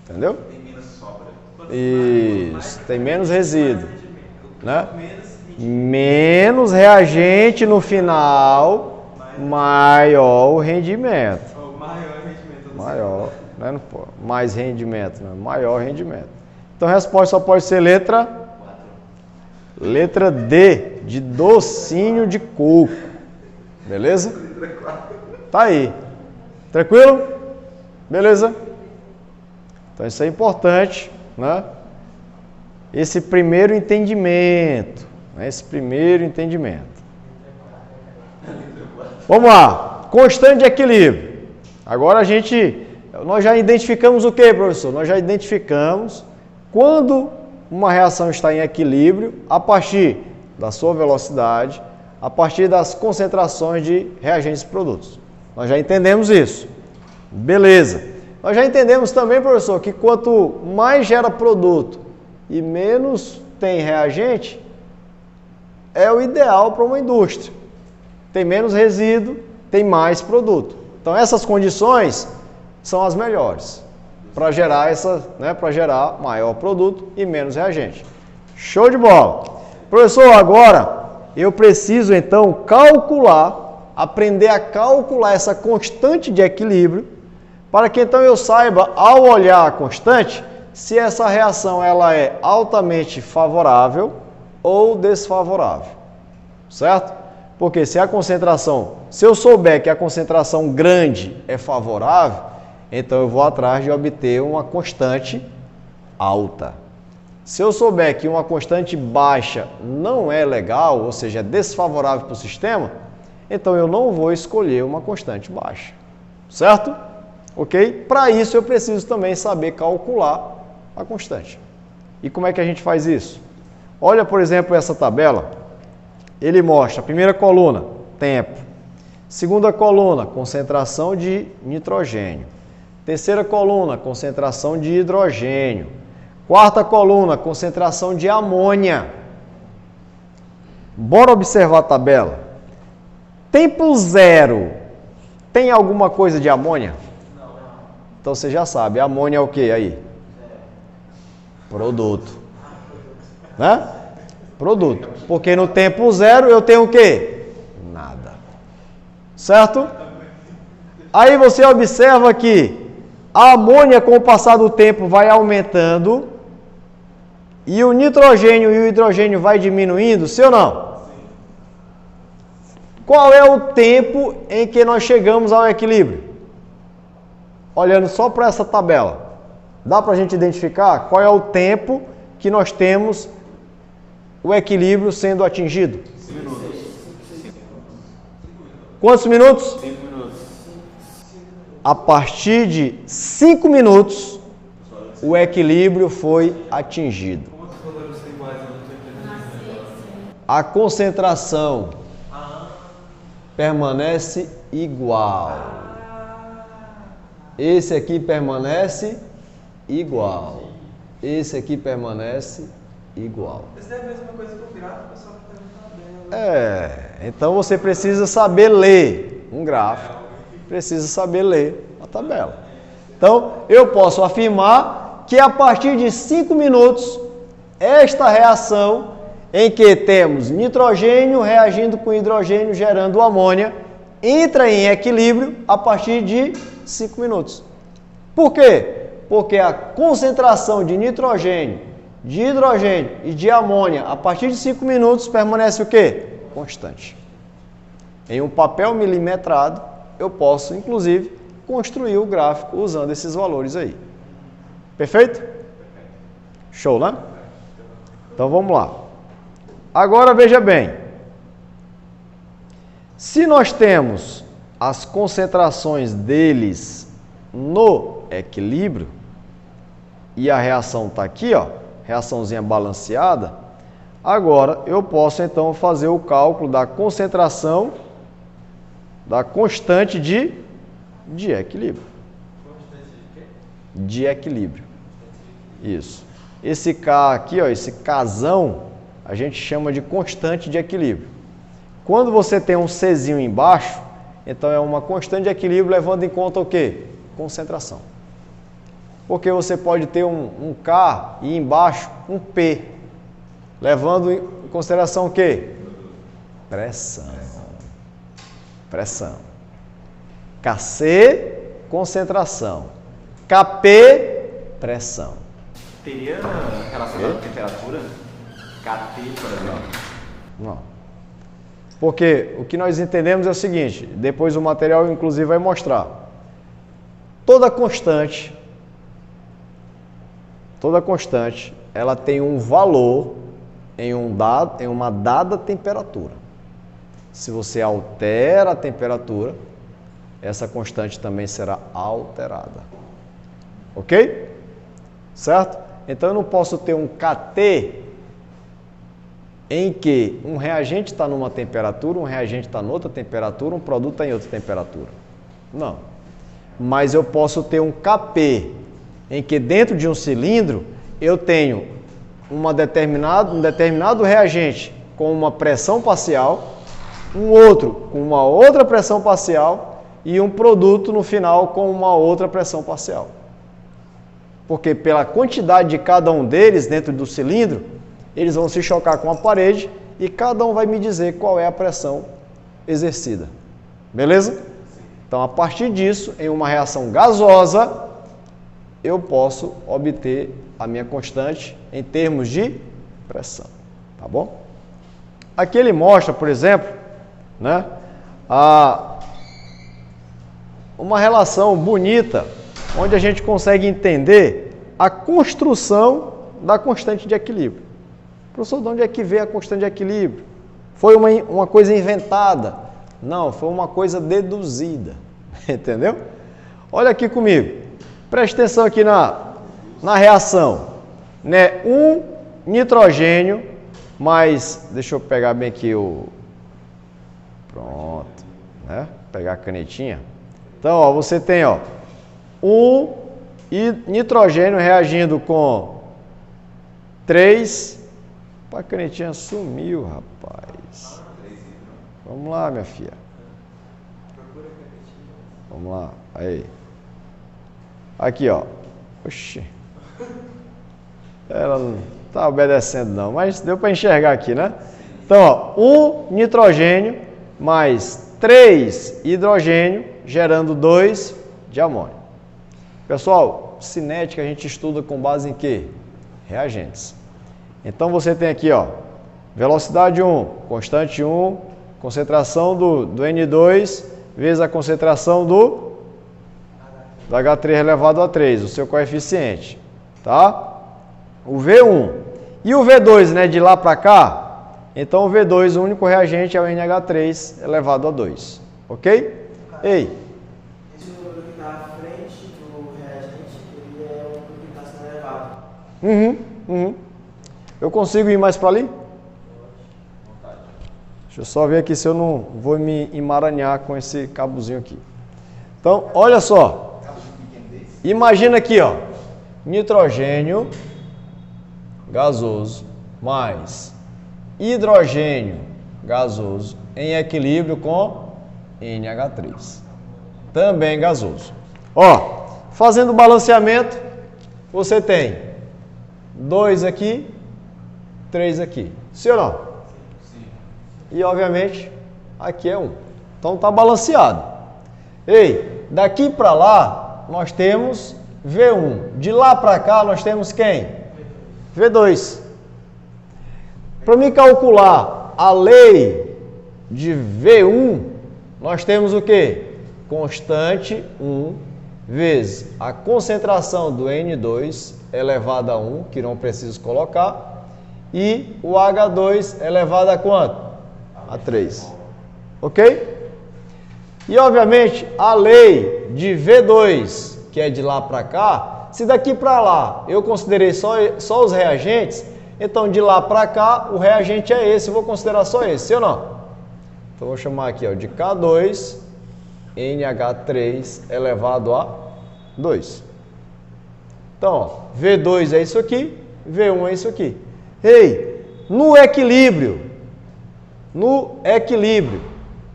Entendeu?
Tem menos sobra.
Isso, tem menos resíduo, né? Menos reagente no final, maior o rendimento. Maior, né? Mais rendimento, né? Maior rendimento. Então a resposta só pode ser letra D, de docinho de coco. Beleza? Tá aí. Tranquilo? Beleza? Então isso é importante, né? Esse primeiro entendimento, né? Esse primeiro entendimento. Vamos lá. Constante de equilíbrio. Agora nós já identificamos o que, professor? Nós já identificamos quando uma reação está em equilíbrio a partir da sua velocidade, a partir das concentrações de reagentes e produtos. Nós já entendemos isso. Beleza. Nós já entendemos também, professor, que quanto mais gera produto e menos tem reagente, é o ideal para uma indústria. Tem menos resíduo, tem mais produto. Então essas condições são as melhores para gerar para gerar maior produto e menos reagente. Show de bola. Professor, agora eu preciso então aprender a calcular essa constante de equilíbrio, para que então eu saiba, ao olhar a constante, se essa reação ela é altamente favorável ou desfavorável. Certo? Porque se eu souber que a concentração grande é favorável, então eu vou atrás de obter uma constante alta. Se eu souber que uma constante baixa não é legal, ou seja, é desfavorável para o sistema, então eu não vou escolher uma constante baixa. Certo? Ok? Para isso eu preciso também saber calcular a constante. E como é que a gente faz isso? Olha, por exemplo, essa tabela. Ele mostra a primeira coluna, tempo. Segunda coluna, concentração de nitrogênio. Terceira coluna, concentração de hidrogênio. Quarta coluna, concentração de amônia. Bora observar a tabela. Tempo zero, tem alguma coisa de amônia? Não. Então você já sabe, amônia é o que aí? Produto. Né? Produto. Porque no tempo zero eu tenho o quê? Nada. Certo? Aí você observa que a amônia, com o passar do tempo, vai aumentando e o nitrogênio e o hidrogênio vai diminuindo, sim ou não? Qual é o tempo em que nós chegamos ao equilíbrio? Olhando só para essa tabela, dá para a gente identificar qual é o tempo que nós temos o equilíbrio sendo atingido?
5 minutos.
Quantos minutos?
5 minutos.
A partir de 5 minutos, o equilíbrio foi atingido. A concentração permanece igual. Esse aqui permanece igual. Esse aqui permanece igual.
Isso é a mesma coisa que o gráfico, só que tem uma tabela.
Então você precisa saber ler um gráfico, precisa saber ler a tabela. Então eu posso afirmar que a partir de 5 minutos, esta reação em que temos nitrogênio reagindo com hidrogênio gerando amônia, entra em equilíbrio a partir de 5 minutos. Por quê? Porque a concentração de nitrogênio, de hidrogênio e de amônia a partir de 5 minutos permanece o quê? Constante. Em um papel milimetrado, eu posso, inclusive, construir o gráfico usando esses valores aí. Perfeito? Show, né? Então vamos lá. Agora veja bem, se nós temos as concentrações deles no equilíbrio, e a reação está aqui, ó, reaçãozinha balanceada, agora eu posso então fazer o cálculo da concentração da constante de de equilíbrio. De equilíbrio. Isso. Esse K aqui, ó, esse Kzão, a gente chama de constante de equilíbrio. Quando você tem um Czinho embaixo, então é uma constante de equilíbrio levando em conta o quê? Concentração. Porque você pode ter um K e embaixo um P, levando em consideração o quê? Pressão. Pressão. Kc, concentração. Kp, pressão.
Teria relacionado à temperatura? KT, por exemplo?
Não. Porque o que nós entendemos é o seguinte, depois o material inclusive vai mostrar. Toda constante, ela tem um valor em uma dada temperatura. Se você altera a temperatura, essa constante também será alterada. Ok? Certo? Então eu não posso ter um KT em que um reagente está numa temperatura, um reagente está noutra temperatura, um produto está em outra temperatura. Não. Mas eu posso ter um Kp em que dentro de um cilindro eu tenho um determinado reagente com uma pressão parcial, um outro com uma outra pressão parcial e um produto no final com uma outra pressão parcial. Porque pela quantidade de cada um deles dentro do cilindro, eles vão se chocar com a parede e cada um vai me dizer qual é a pressão exercida. Beleza? Então, a partir disso, em uma reação gasosa, eu posso obter a minha constante em termos de pressão. Tá bom? Aqui ele mostra, por exemplo, né, uma relação bonita, onde a gente consegue entender a construção da constante de equilíbrio. Professor, de onde é que veio a constante de equilíbrio? Foi uma coisa inventada? Não, foi uma coisa deduzida. Entendeu? Olha aqui comigo. Preste atenção aqui na reação. Né? Um nitrogênio mais... Deixa eu pegar bem aqui o... Pronto. Né? Pegar a canetinha. Então, ó, você tem, ó, um nitrogênio reagindo com 3... A canetinha sumiu, rapaz. Vamos lá, minha filha. Vamos lá. Aí. Aqui, ó. Oxi. Ela não está obedecendo, não. Mas deu para enxergar aqui, né? Então, ó, um nitrogênio mais 3 hidrogênio, gerando 2 de amônio. Pessoal, cinética a gente estuda com base em quê? Reagentes. Então você tem aqui, ó, velocidade 1, constante 1, concentração do N2 vezes a concentração do H3 elevado a 3, o seu coeficiente, tá? O V1. E o V2, né, de lá para cá, então o V2, o único reagente é o NH3 elevado a 2, ok? Ei.
Esse número que está à frente do reagente, ele é o número que está sendo elevado.
Eu consigo ir mais para ali? Deixa eu só ver aqui se eu não vou me emaranhar com esse cabozinho aqui. Então, olha só. Imagina aqui, ó. Nitrogênio gasoso mais hidrogênio gasoso em equilíbrio com NH3. Também gasoso. Ó, fazendo o balanceamento, você tem 2 aqui, 3 aqui. Sim ou não? Sim. E, obviamente, aqui é 1. Então, está balanceado. Ei, daqui para lá, nós temos V1. De lá para cá, nós temos quem? V2. Para me calcular a lei de V1, nós temos o quê? Constante 1 vezes a concentração do N2 elevado a 1, que não preciso colocar, e o H2 elevado a quanto? A 3. Ok? E, obviamente, a lei de V2, que é de lá para cá, se daqui para lá eu considerei só os reagentes, então de lá para cá o reagente é esse, eu vou considerar só esse, sim ou não? Então, vou chamar aqui, ó, de K2 NH3 elevado a 2. Então, ó, V2 é isso aqui, V1 é isso aqui. Ei, no equilíbrio,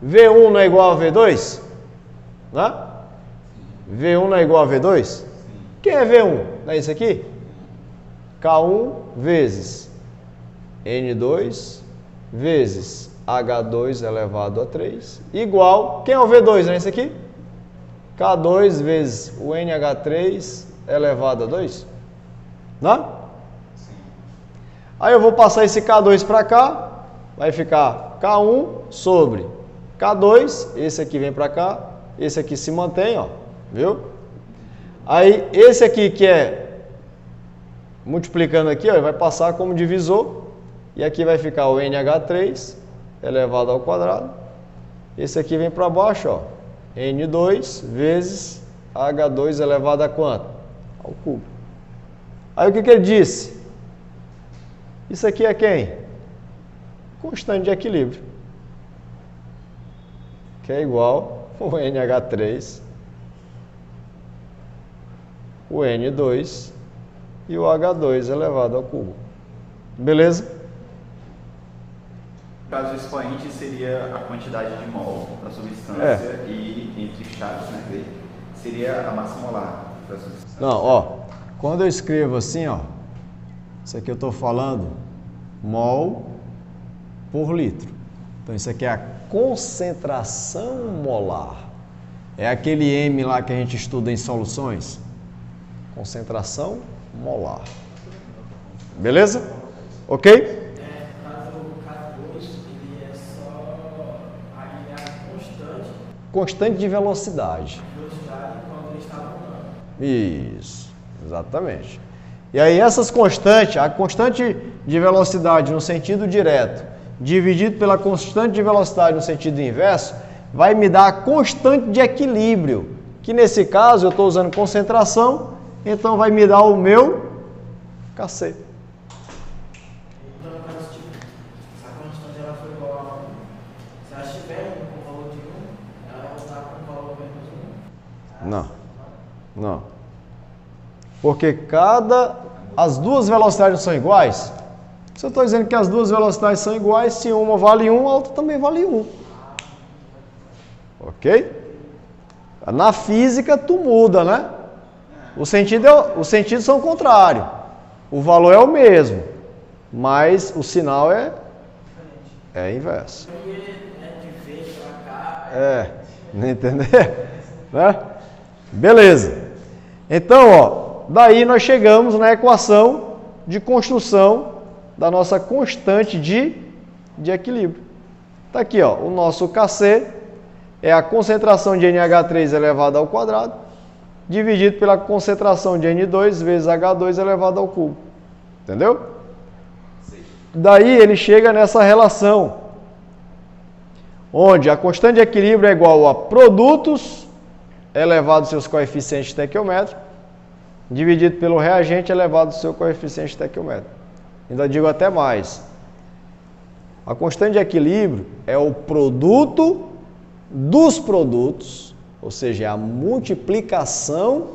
V1 não é igual a V2? Né? V1 não é igual a V2? Quem é V1? Não é isso aqui? K1 vezes N2 vezes H2 elevado a 3 igual, quem é o V2? Não é isso aqui? K2 vezes o NH3 elevado a 2? Não? Aí eu vou passar esse K2 para cá, vai ficar K1 sobre K2, esse aqui vem para cá, esse aqui se mantém, ó, viu? Aí esse aqui que é multiplicando aqui, ó, vai passar como divisor, e aqui vai ficar o NH3 elevado ao quadrado. Esse aqui vem para baixo, ó, N2 vezes H2 elevado a quanto? Ao cubo. Aí o que ele disse? Isso aqui é quem? Constante de equilíbrio, que é igual o NH3, o N2 e o H2 elevado ao cubo. Beleza?
No caso, o expoente seria a quantidade de mol da substância e entre chaves, né? Seria a massa molar da substância.
Não, ó, quando eu escrevo assim, ó, isso aqui eu estou falando mol por litro. Então isso aqui é a concentração molar. É aquele M lá que a gente estuda em soluções. Concentração molar. Beleza? Ok?
Caso o K2, ele é só a constante.
Constante de velocidade.
Quando ele está rolando.
Isso, exatamente. E aí essas constantes, a constante de velocidade no sentido direto, dividido pela constante de velocidade no sentido inverso, vai me dar a constante de equilíbrio, que nesse caso eu estou usando concentração, então vai me dar o meu Kc.
Então, no caso, tipo, se a constante ela for igual a 1, se ela estiver com o valor de 1, ela vai voltar com o valor menos 1?
Não. Porque as duas velocidades são iguais. Se eu estou dizendo que as duas velocidades são iguais, se uma vale 1, a outra também vale 1. Ok? Na física tu muda, né? Os sentidos são contrários. O valor é o mesmo, mas o sinal é inverso. Não entender? Né? Beleza. Então, ó, daí nós chegamos na equação de construção da nossa constante de equilíbrio. Está aqui, ó, o nosso Kc é a concentração de NH3 elevado ao quadrado, dividido pela concentração de N2 vezes H2 elevado ao cubo. Entendeu? Daí ele chega nessa relação, onde a constante de equilíbrio é igual a produtos elevado aos seus coeficientes estequiométricos, dividido pelo reagente elevado ao seu coeficiente estequiométrico. Ainda digo até mais. A constante de equilíbrio é o produto dos produtos, ou seja, é a multiplicação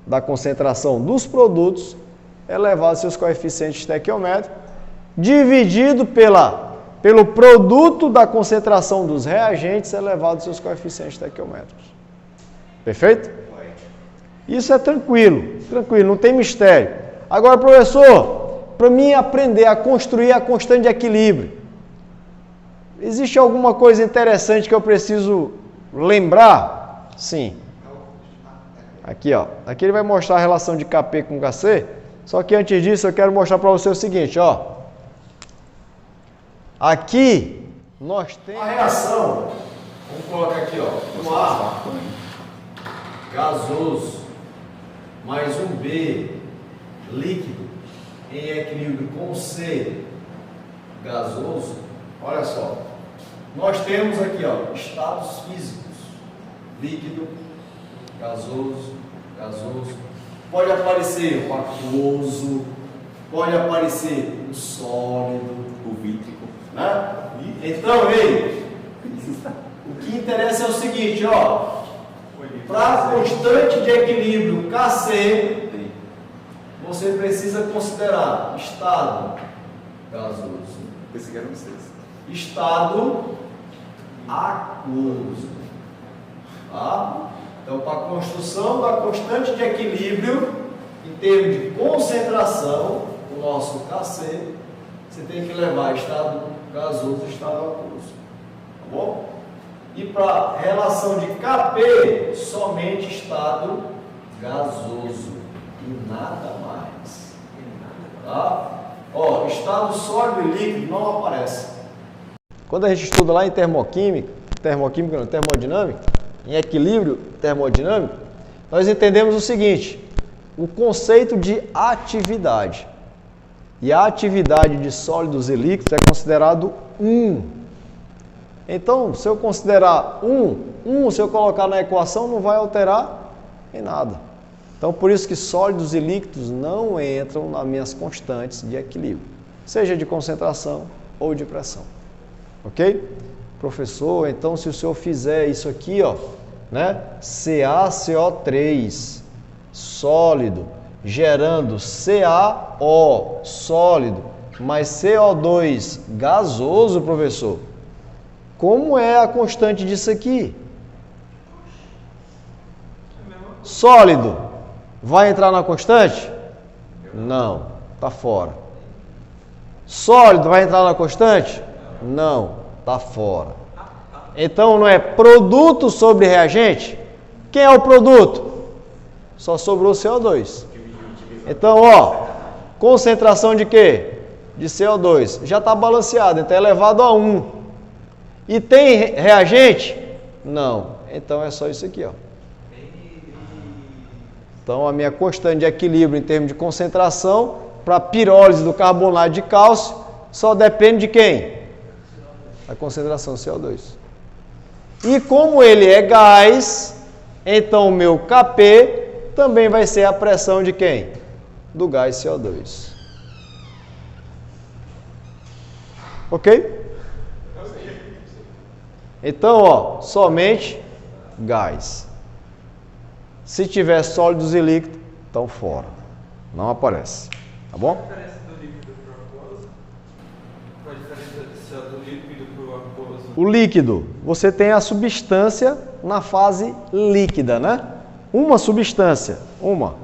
da concentração dos produtos elevado aos seus coeficientes estequiométricos, dividido pelo produto da concentração dos reagentes elevado aos seus coeficientes estequiométricos. Perfeito? Isso é tranquilo, não tem mistério. Agora, professor, para mim aprender a construir a constante de equilíbrio, existe alguma coisa interessante que eu preciso lembrar? Sim. Aqui, ó. Aqui ele vai mostrar a relação de Kp com Kc, só que antes disso eu quero mostrar para você o seguinte, ó. Aqui nós temos a reação, vamos colocar aqui, ó, um ar gasoso mais um B líquido em equilíbrio com C gasoso. Olha só, nós temos aqui, ó, estados físicos: líquido, gasoso, pode aparecer o aquoso, pode aparecer o sólido, o vítrico, né? Então, ei, O que interessa é o seguinte, ó. Para constante de equilíbrio KC, você precisa considerar estado gasoso, estado aquoso. Tá? Então, para a construção da constante de equilíbrio, em termos de concentração, o nosso KC, você tem que levar estado gasoso e estado aquoso. Tá bom? E para a relação de KP, somente estado gasoso e nada mais. Tá? Ó, estado sólido e líquido não aparece. Quando a gente estuda lá em termodinâmica, em equilíbrio termodinâmico, nós entendemos o seguinte, o conceito de atividade. E a atividade de sólidos e líquidos é considerado 1. Então, se eu considerar 1, se eu colocar na equação, não vai alterar em nada. Então, por isso que sólidos e líquidos não entram nas minhas constantes de equilíbrio, seja de concentração ou de pressão. Ok? Professor, então se o senhor fizer isso aqui, ó, né? CaCO3, sólido, gerando CaO, sólido, mais CO2, gasoso, professor. Como é a constante disso aqui? Sólido, vai entrar na constante? Não, está fora. Sólido, vai entrar na constante? Não, está fora. Então, não é produto sobre reagente? Quem é o produto? Só sobrou CO2. Então, ó, concentração de quê? De CO2. Já está balanceado, então é elevado a 1. E tem reagente? Não. Então é só isso aqui, ó. Então a minha constante de equilíbrio em termos de concentração para pirólise do carbonato de cálcio só depende de quem? Da concentração de CO2. E como ele é gás, então o meu Kp também vai ser a pressão de quem? Do gás CO2. Ok? Então, ó, somente gás. Se tiver sólidos e líquidos, estão fora. Não aparece. Tá bom?
Qual a diferença do líquido para o aquoso? Qual a diferença do líquido para o aquoso?
O líquido, você tem a substância na fase líquida, né? Uma substância, uma.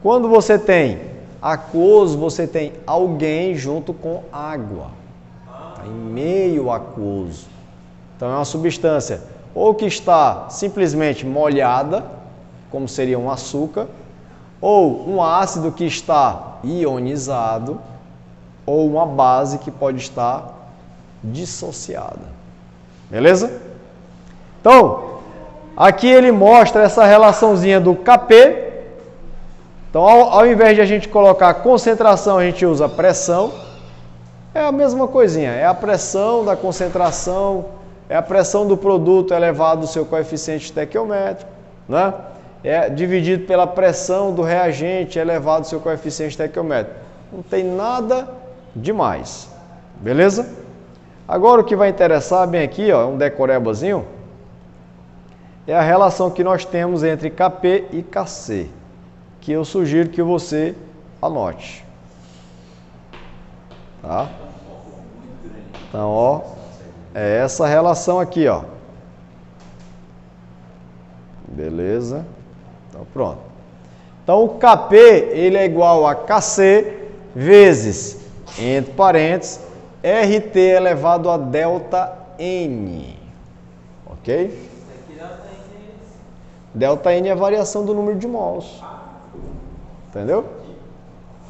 Quando você tem aquoso, você tem alguém junto com água. Tá em meio aquoso. Então é uma substância ou que está simplesmente molhada, como seria um açúcar, ou um ácido que está ionizado, ou uma base que pode estar dissociada. Beleza? Então, aqui ele mostra essa relaçãozinha do Kp. Então, ao invés de a gente colocar concentração, a gente usa pressão. É a mesma coisinha, é a pressão da concentração, é a pressão do produto elevado ao seu coeficiente estequiométrico, né? É dividido pela pressão do reagente elevado ao seu coeficiente estequiométrico. Não tem nada demais, beleza? Agora o que vai interessar bem aqui, ó, um decorebazinho, é a relação que nós temos entre Kp e Kc, que eu sugiro que você anote. Tá? Então, ó, é essa relação aqui, ó. Beleza? Então, pronto. Então, o Kp, ele é igual a Kc vezes, entre parênteses, RT elevado a delta N. Ok? Delta N é a variação do número de mols. Entendeu?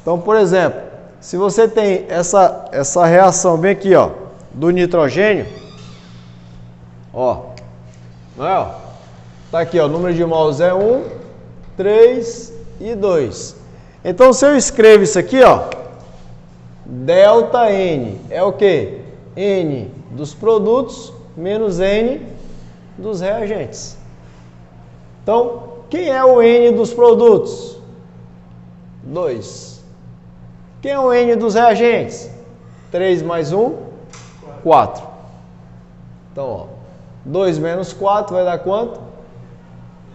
Então, por exemplo, se você tem essa reação bem aqui, ó, do nitrogênio, ó, não é, ó? Tá aqui, ó, o número de mols é 1, 3 e 2. Então, se eu escrevo isso aqui, ó, delta N é o quê? N dos produtos menos N dos reagentes. Então, quem é o N dos produtos? 2. Quem é o N dos reagentes? 3 mais 1, 4. Então, ó, 2 menos 4 vai dar quanto?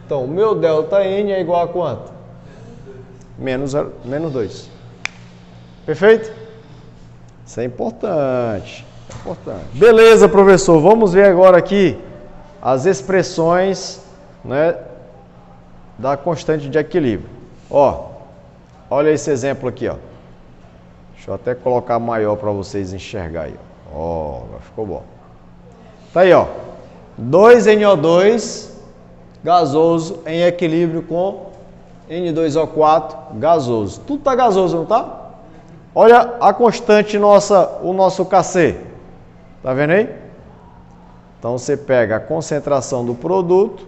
Então, o meu ΔN é igual a quanto? Menos 2. Perfeito? Isso é importante. Beleza, professor. Vamos ver agora aqui as expressões, né, da constante de equilíbrio. Ó, olha esse exemplo aqui, ó. Deixa eu até colocar maior para vocês enxergarem. Ó, ficou bom. Tá aí, ó. 2NO2 gasoso em equilíbrio com N2O4 gasoso. Tudo tá gasoso, não tá? Olha a constante nossa, o nosso Kc. Tá vendo aí? Então você pega a concentração do produto,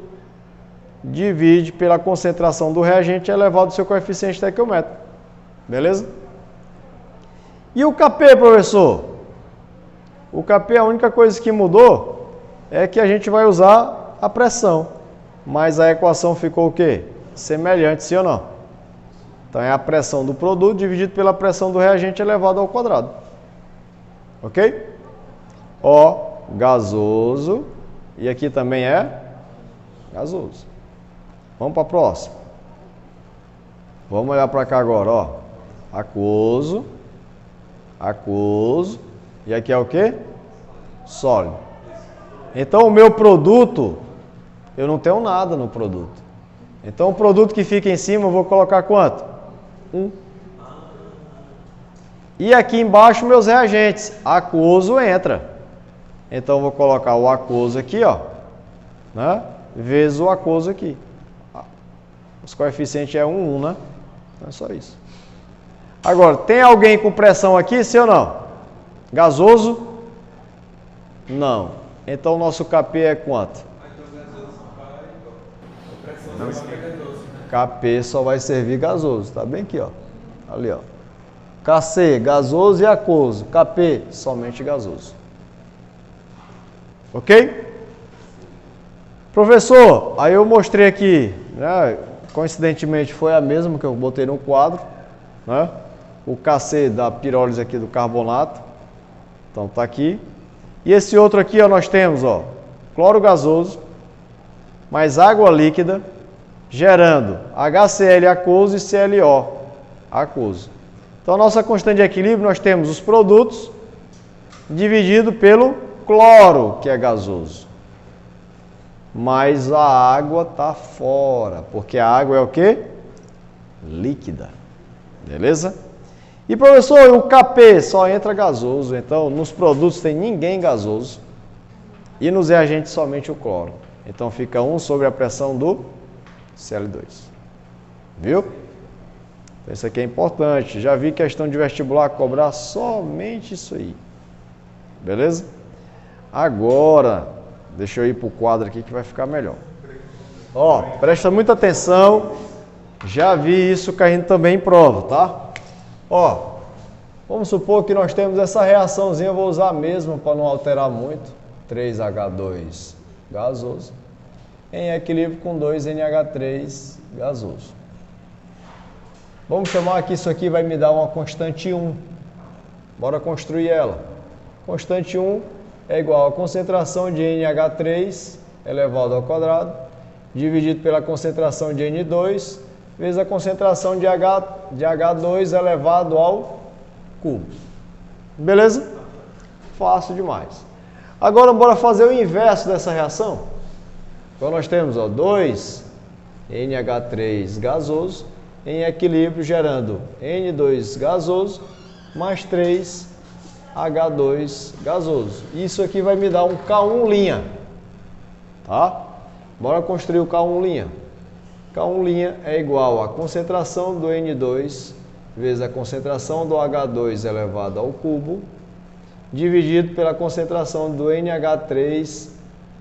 divide pela concentração do reagente elevado ao seu coeficiente estequiométrico. Beleza? E o Kp, professor? O Kp, a única coisa que mudou é que a gente vai usar a pressão. Mas a equação ficou o quê? Semelhante, sim ou não? Então é a pressão do produto dividido pela pressão do reagente elevado ao quadrado. Ok? O gasoso. E aqui também é gasoso. Vamos para a próxima. Vamos olhar para cá agora, ó. Aquoso. Aquoso. E aqui é o quê? Sólido. Então o meu produto, eu não tenho nada no produto. Então o produto que fica em cima eu vou colocar quanto? 1. E aqui embaixo meus reagentes. Aquoso entra. Então eu vou colocar o aquoso aqui, ó, né? Vezes o aquoso aqui. Os coeficientes é 1, 1, né? Então é só isso. Agora, tem alguém com pressão aqui, sim ou não? Gasoso? Não. Então o nosso Kp é quanto? Kp só vai servir gasoso. Tá bem aqui, ó. Ali, ó. Kc, gasoso e aquoso. Kp, somente gasoso. Ok? Professor, aí eu mostrei aqui, né, coincidentemente foi a mesma que eu botei no quadro, né? O Kc da pirólise aqui do carbonato. Então tá aqui. E esse outro aqui, ó, nós temos, ó, cloro gasoso mais água líquida gerando HCl aquoso e ClO aquoso. Então a nossa constante de equilíbrio nós temos os produtos dividido pelo cloro, que é gasoso. Mas a água está fora, porque a água é o quê? Líquida. Beleza? E professor, o Kp só entra gasoso, então nos produtos tem ninguém gasoso e nos reagentes somente o cloro. Então fica 1 sobre a pressão do Cl2. Viu? Então, isso aqui é importante. Já vi questão de vestibular cobrar somente isso aí. Beleza? Agora, deixa eu ir para o quadro aqui que vai ficar melhor. Ó, presta muita atenção. Já vi isso caindo também em prova, tá? Ó, vamos supor que nós temos essa reaçãozinha, eu vou usar a mesma para não alterar muito. 3H2 gasoso em equilíbrio com 2NH3 gasoso. Vamos chamar aqui, isso aqui vai me dar uma constante 1. Bora construir ela. Constante 1 é igual a concentração de NH3 elevado ao quadrado, dividido pela concentração de N2, vezes a concentração de H2 elevado ao cubo. Beleza? Fácil demais. Agora, bora fazer o inverso dessa reação. Então, nós temos, ó, 2NH3 gasoso em equilíbrio, gerando N2 gasoso mais 3H2 gasoso. Isso aqui vai me dar um K1'. Tá? Bora construir o K1'. K1' é igual à concentração do N2 vezes a concentração do H2 elevado ao cubo, dividido pela concentração do NH3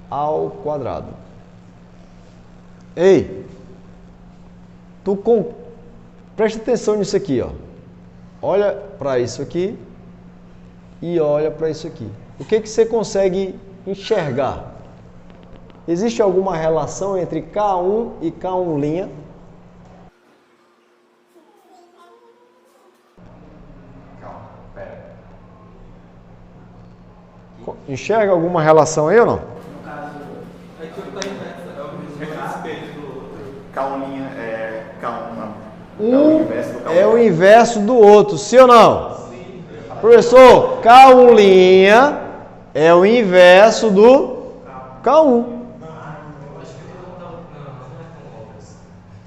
ao quadrado. Ei, presta atenção nisso aqui, ó. Olha para isso aqui e olha para isso aqui. O que você consegue enxergar? Existe alguma relação entre K1 e K1'? Enxerga alguma relação aí ou não?
No caso,
Um é o inverso do outro, sim ou não? Sim. Professor, K1' é o inverso do K1.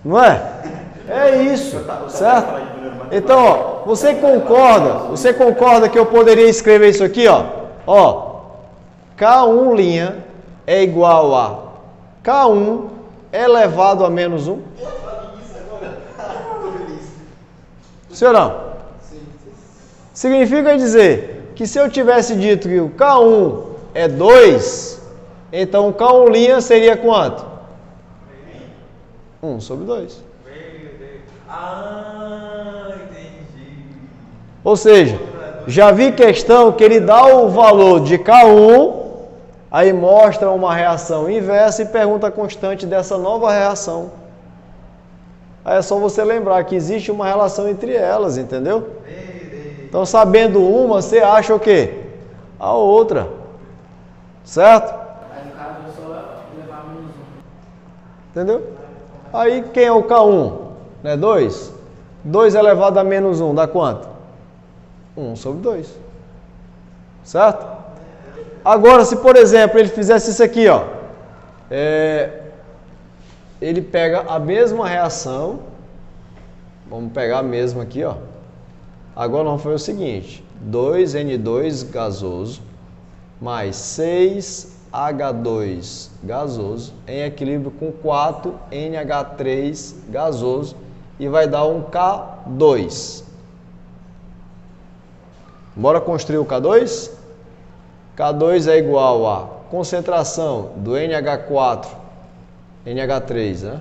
Não é? É isso, certo? Então, ó, você concorda que eu poderia escrever isso aqui, ó? Ó, K1' é igual a K1 elevado a menos 1? Sim ou não? Significa dizer que se eu tivesse dito que o K1 é 2, então o K1' seria quanto? 1 sobre 2.
Entendi.
Ou seja, já vi questão que ele dá o valor de K1, aí mostra uma reação inversa e pergunta a constante dessa nova reação. Aí é só você lembrar que existe uma relação entre elas, entendeu? Então, sabendo uma, você acha o quê? A outra. Certo?
Aí no caso eu só levar menos 1.
Entendeu? Aí quem é o K1? Não é 2? 2 elevado a menos 1 dá quanto? 1 sobre 2. Certo? Agora, se por exemplo ele fizesse isso aqui, ó. Ele pega a mesma reação. Vamos pegar a mesma aqui, ó. Agora nós vamos fazer o seguinte. 2N2 gasoso mais 6H2 gasoso em equilíbrio com 4NH3 gasoso e vai dar um K2. Bora construir o K2? K2 é igual a concentração do NH4, NH3, né?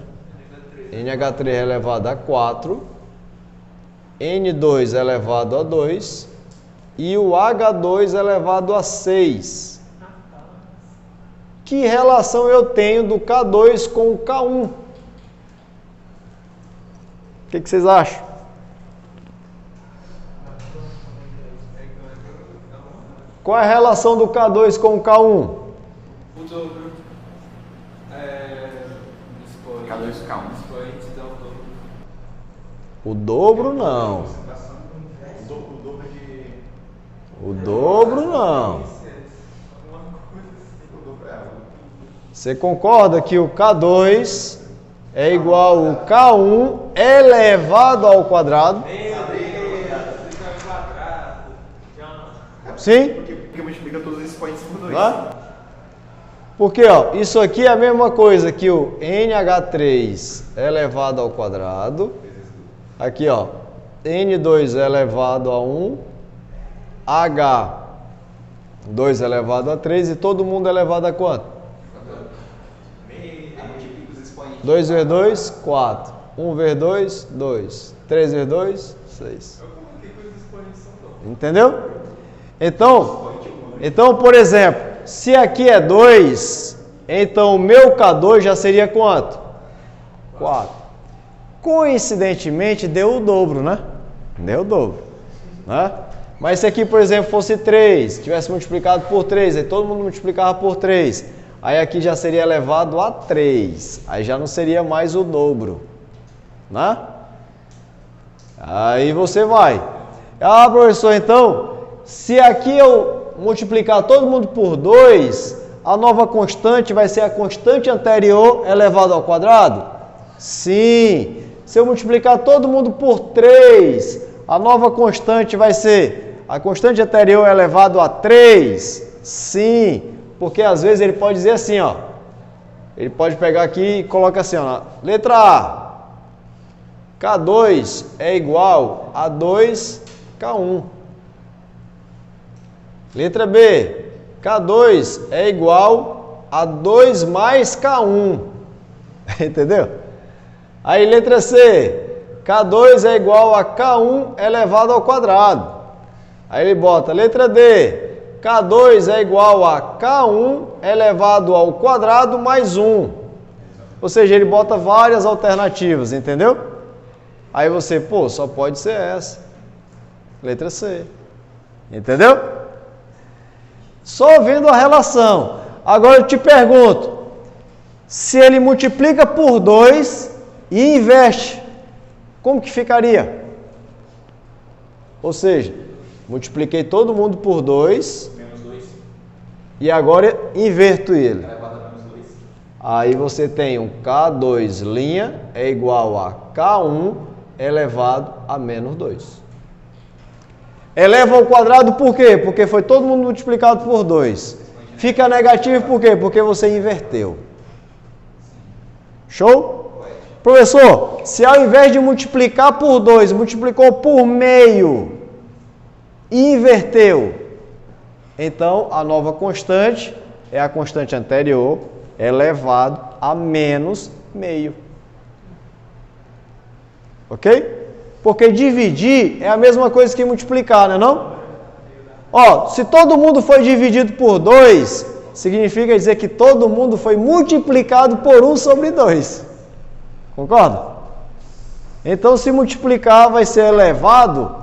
NH3 elevado a 4, N2 elevado a 2 e o H2 elevado a 6. Que relação eu tenho do K2 com o K1? O que vocês acham? Qual é a relação do K2 com o K1?
O dobro.
K2K1.
O dobro não. O dobro não. Você concorda que o K2 é igual ao K1 elevado ao quadrado? Sim?
Porque multiplica todos esses expoentes por 2.
Tá? Porque, ó, isso aqui é a mesma coisa que o NH3 elevado ao quadrado. Aqui, ó, N2 elevado a 1, H2 elevado a 3 e todo mundo elevado a quanto? 2 vezes 2, 4. 1 vezes 2, 2. 3 vezes 2, 6. Entendeu? Então, por exemplo, se aqui é 2, então o meu K2 já seria quanto? 4. Coincidentemente, deu o dobro, né? Deu o dobro. Né? Mas se aqui, por exemplo, fosse 3, tivesse multiplicado por 3, aí todo mundo multiplicava por 3. Aí aqui já seria elevado a 3. Aí já não seria mais o dobro. Né? Aí você vai. Ah, professor, então, se aqui eu multiplicar todo mundo por 2, a nova constante vai ser a constante anterior elevado ao quadrado? Sim. Se eu multiplicar todo mundo por 3, a nova constante vai ser a constante anterior elevado a 3? Sim. Porque às vezes ele pode dizer assim, ó. Ele pode pegar aqui e colocar assim, ó. Letra A. K2 é igual a 2K1. Letra B. K2 é igual a 2 mais K1. Entendeu? Aí letra C. K2 é igual a K1 elevado ao quadrado. Aí ele bota letra D. K2 é igual a K1 elevado ao quadrado mais 1. Ou seja, ele bota várias alternativas, entendeu? Aí você, pô, só pode ser essa. Letra C. Entendeu? Só vendo a relação. Agora eu te pergunto, se ele multiplica por 2 e inverte, como que ficaria? Ou seja, multipliquei todo mundo por 2.
Menos 2.
E agora inverto ele.
Elevado a menos 2.
Aí você tem um K2' é igual a K1 elevado a menos 2. Eleva ao quadrado por quê? Porque foi todo mundo multiplicado por 2. Fica negativo por quê? Porque você inverteu. Show? Professor, se ao invés de multiplicar por 2, multiplicou por meio e inverteu, então a nova constante é a constante anterior elevado a menos meio. Ok? Porque dividir é a mesma coisa que multiplicar, não é não? Ó, se todo mundo foi dividido por 2, significa dizer que todo mundo foi multiplicado por 1 sobre 2. Concorda? Então, se multiplicar vai ser elevado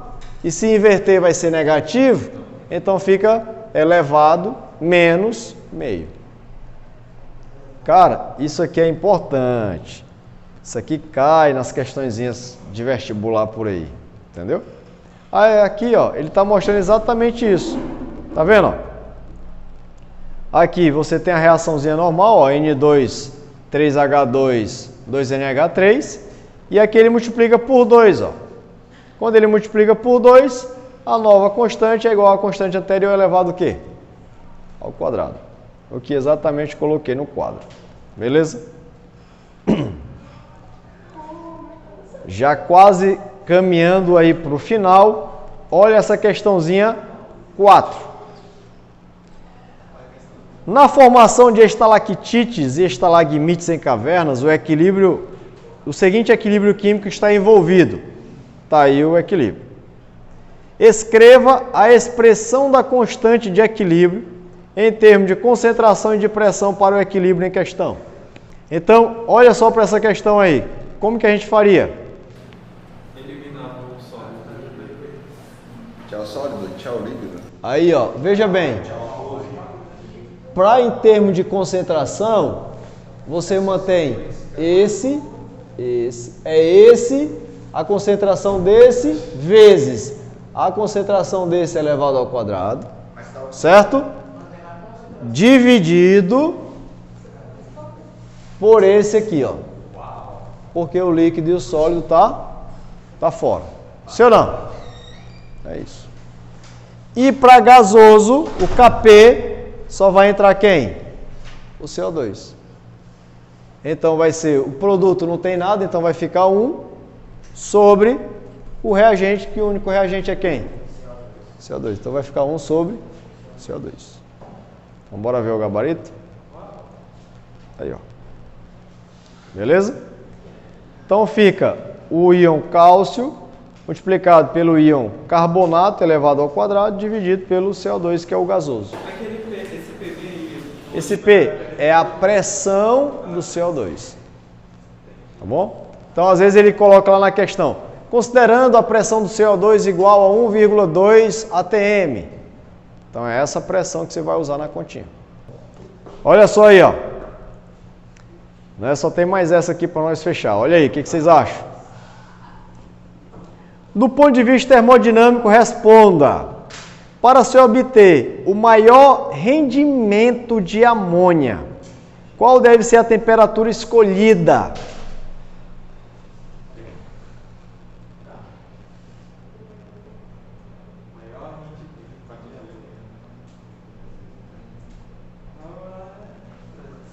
e se inverter vai ser negativo, então fica elevado menos meio. Cara, isso aqui é importante. Isso aqui cai nas questõezinhas de vestibular por aí, entendeu? Aí aqui, ó, ele está mostrando exatamente isso. Tá vendo? Ó? Aqui você tem a reaçãozinha normal, ó, N2, 3H2, 2NH3, e aqui ele multiplica por 2, ó. Quando ele multiplica por 2, a nova constante é igual à constante anterior elevado ao quê? Ao quadrado. O que exatamente coloquei no quadro. Beleza? Já quase caminhando aí para o final, olha essa questãozinha 4. Na formação de estalactites e estalagmites em cavernas, o seguinte equilíbrio químico está envolvido. Está aí o equilíbrio. Escreva a expressão da constante de equilíbrio em termos de concentração e de pressão para o equilíbrio em questão. Então, olha só para essa questão aí. Como que a gente faria?
Eliminava o sólido.
Tchau sólido, tchau líquido.
Aí, ó, veja bem. Para em termos de concentração, você mantém esse, a concentração desse vezes a concentração desse elevado ao quadrado, certo? Dividido por esse aqui, ó. Porque o líquido e o sólido tá fora. Sim ou não? É isso. E para gasoso, o Kp só vai entrar quem? O CO2. Então vai ser, o produto não tem nada, então vai ficar 1 sobre o reagente, que o único reagente é quem? CO2. Então vai ficar 1 sobre CO2. Então bora ver o gabarito? Aí, ó. Beleza? Então fica o íon cálcio multiplicado pelo íon carbonato elevado ao quadrado dividido pelo CO2, que é o gasoso. Esse P é a pressão do CO2. Tá bom? Então, às vezes ele coloca lá na questão, considerando a pressão do CO2 igual a 1,2 atm. Então, é essa pressão que você vai usar na continha. Olha só aí, ó. Né? Só tem mais essa aqui para nós fechar. Olha aí, o que vocês acham? Do ponto de vista termodinâmico, responda. Para se obter o maior rendimento de amônia, qual deve ser a temperatura escolhida?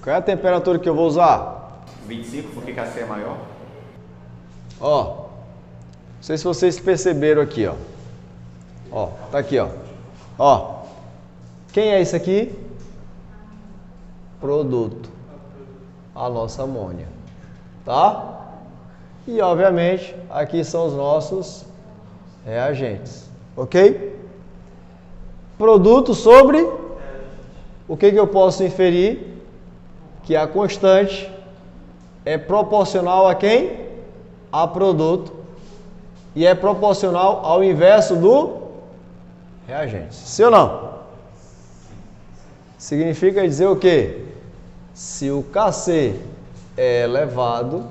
Qual é a temperatura que eu vou usar?
25, porque Kc é maior.
Ó, não sei se vocês perceberam aqui, ó. Ó, tá aqui, ó. Ó, quem é isso aqui? Produto. A nossa amônia. Tá? E, obviamente, aqui são os nossos reagentes. Ok? Produto sobre... O que eu posso inferir? Que a constante é proporcional a quem? A produto. E é proporcional ao inverso do reagente. Sim ou não? Significa dizer o quê? Se o Kc é elevado,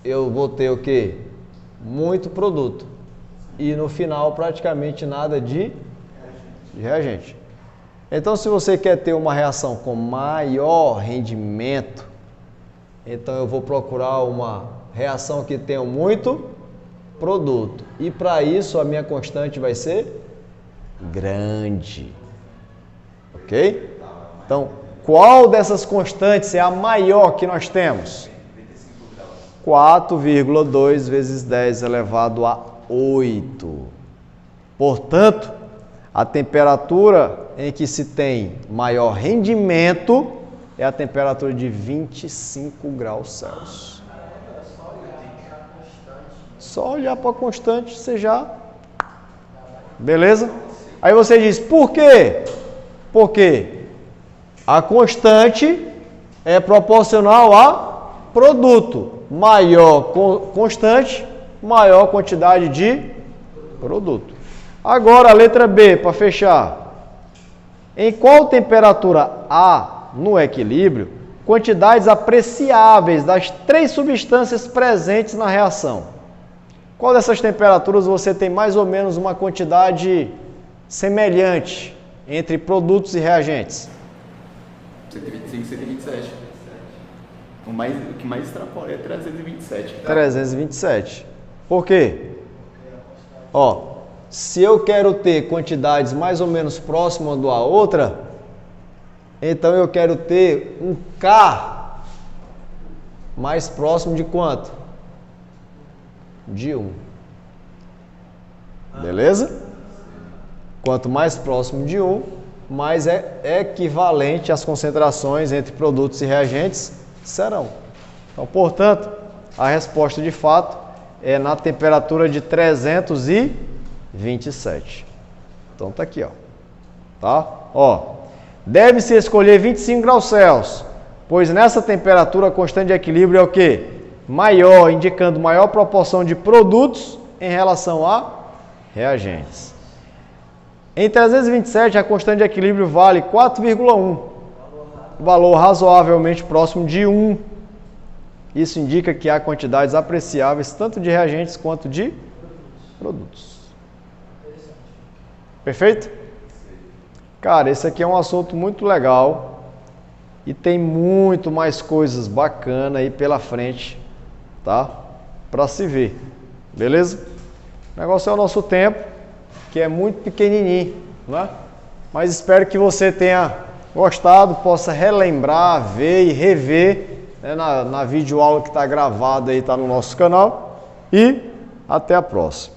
eu vou ter o quê? muito produto. E no final, praticamente nada de reagente. Então, se você quer ter uma reação com maior rendimento, então eu vou procurar uma reação que tenha muito produto. E para isso, a minha constante vai ser grande. Ok? Então, qual dessas constantes é a maior que nós temos? 4,2 vezes 10 elevado a 8. Portanto, a temperatura em que se tem maior rendimento é a temperatura de 25 graus Celsius. Só olhar para a constante, você já... Beleza? Aí você diz, por quê? Porque a constante é proporcional a produto. Maior constante, maior quantidade de produto. Agora a letra B, para fechar. Em qual temperatura há no equilíbrio quantidades apreciáveis das 3 substâncias presentes na reação? Qual dessas temperaturas você tem mais ou menos uma quantidade semelhante entre produtos e reagentes?
125, 127. O que mais extrapola é 327.
327. Por quê? Ó, se eu quero ter quantidades mais ou menos próximas uma da outra, então eu quero ter um K mais próximo de quanto? De 1. Beleza? Quanto mais próximo de 1, mais é equivalente às concentrações entre produtos e reagentes serão. Então, portanto, a resposta de fato é na temperatura de 327. Então tá aqui, ó. Tá? Ó, deve-se escolher 25 graus Celsius, pois nessa temperatura a constante de equilíbrio é o quê? Maior, indicando maior proporção de produtos em relação a reagentes. Em 327, a constante de equilíbrio vale 4,1, valor razoavelmente próximo de 1. Isso indica que há quantidades apreciáveis tanto de reagentes quanto de produtos. Perfeito? Cara, esse aqui é um assunto muito legal e tem muito mais coisas bacanas aí pela frente, tá? Para se ver, beleza? O negócio é o nosso tempo, que é muito pequenininho, né? Mas espero que você tenha gostado, possa relembrar, ver e rever, né, na videoaula que está gravada aí, está no nosso canal. E até a próxima.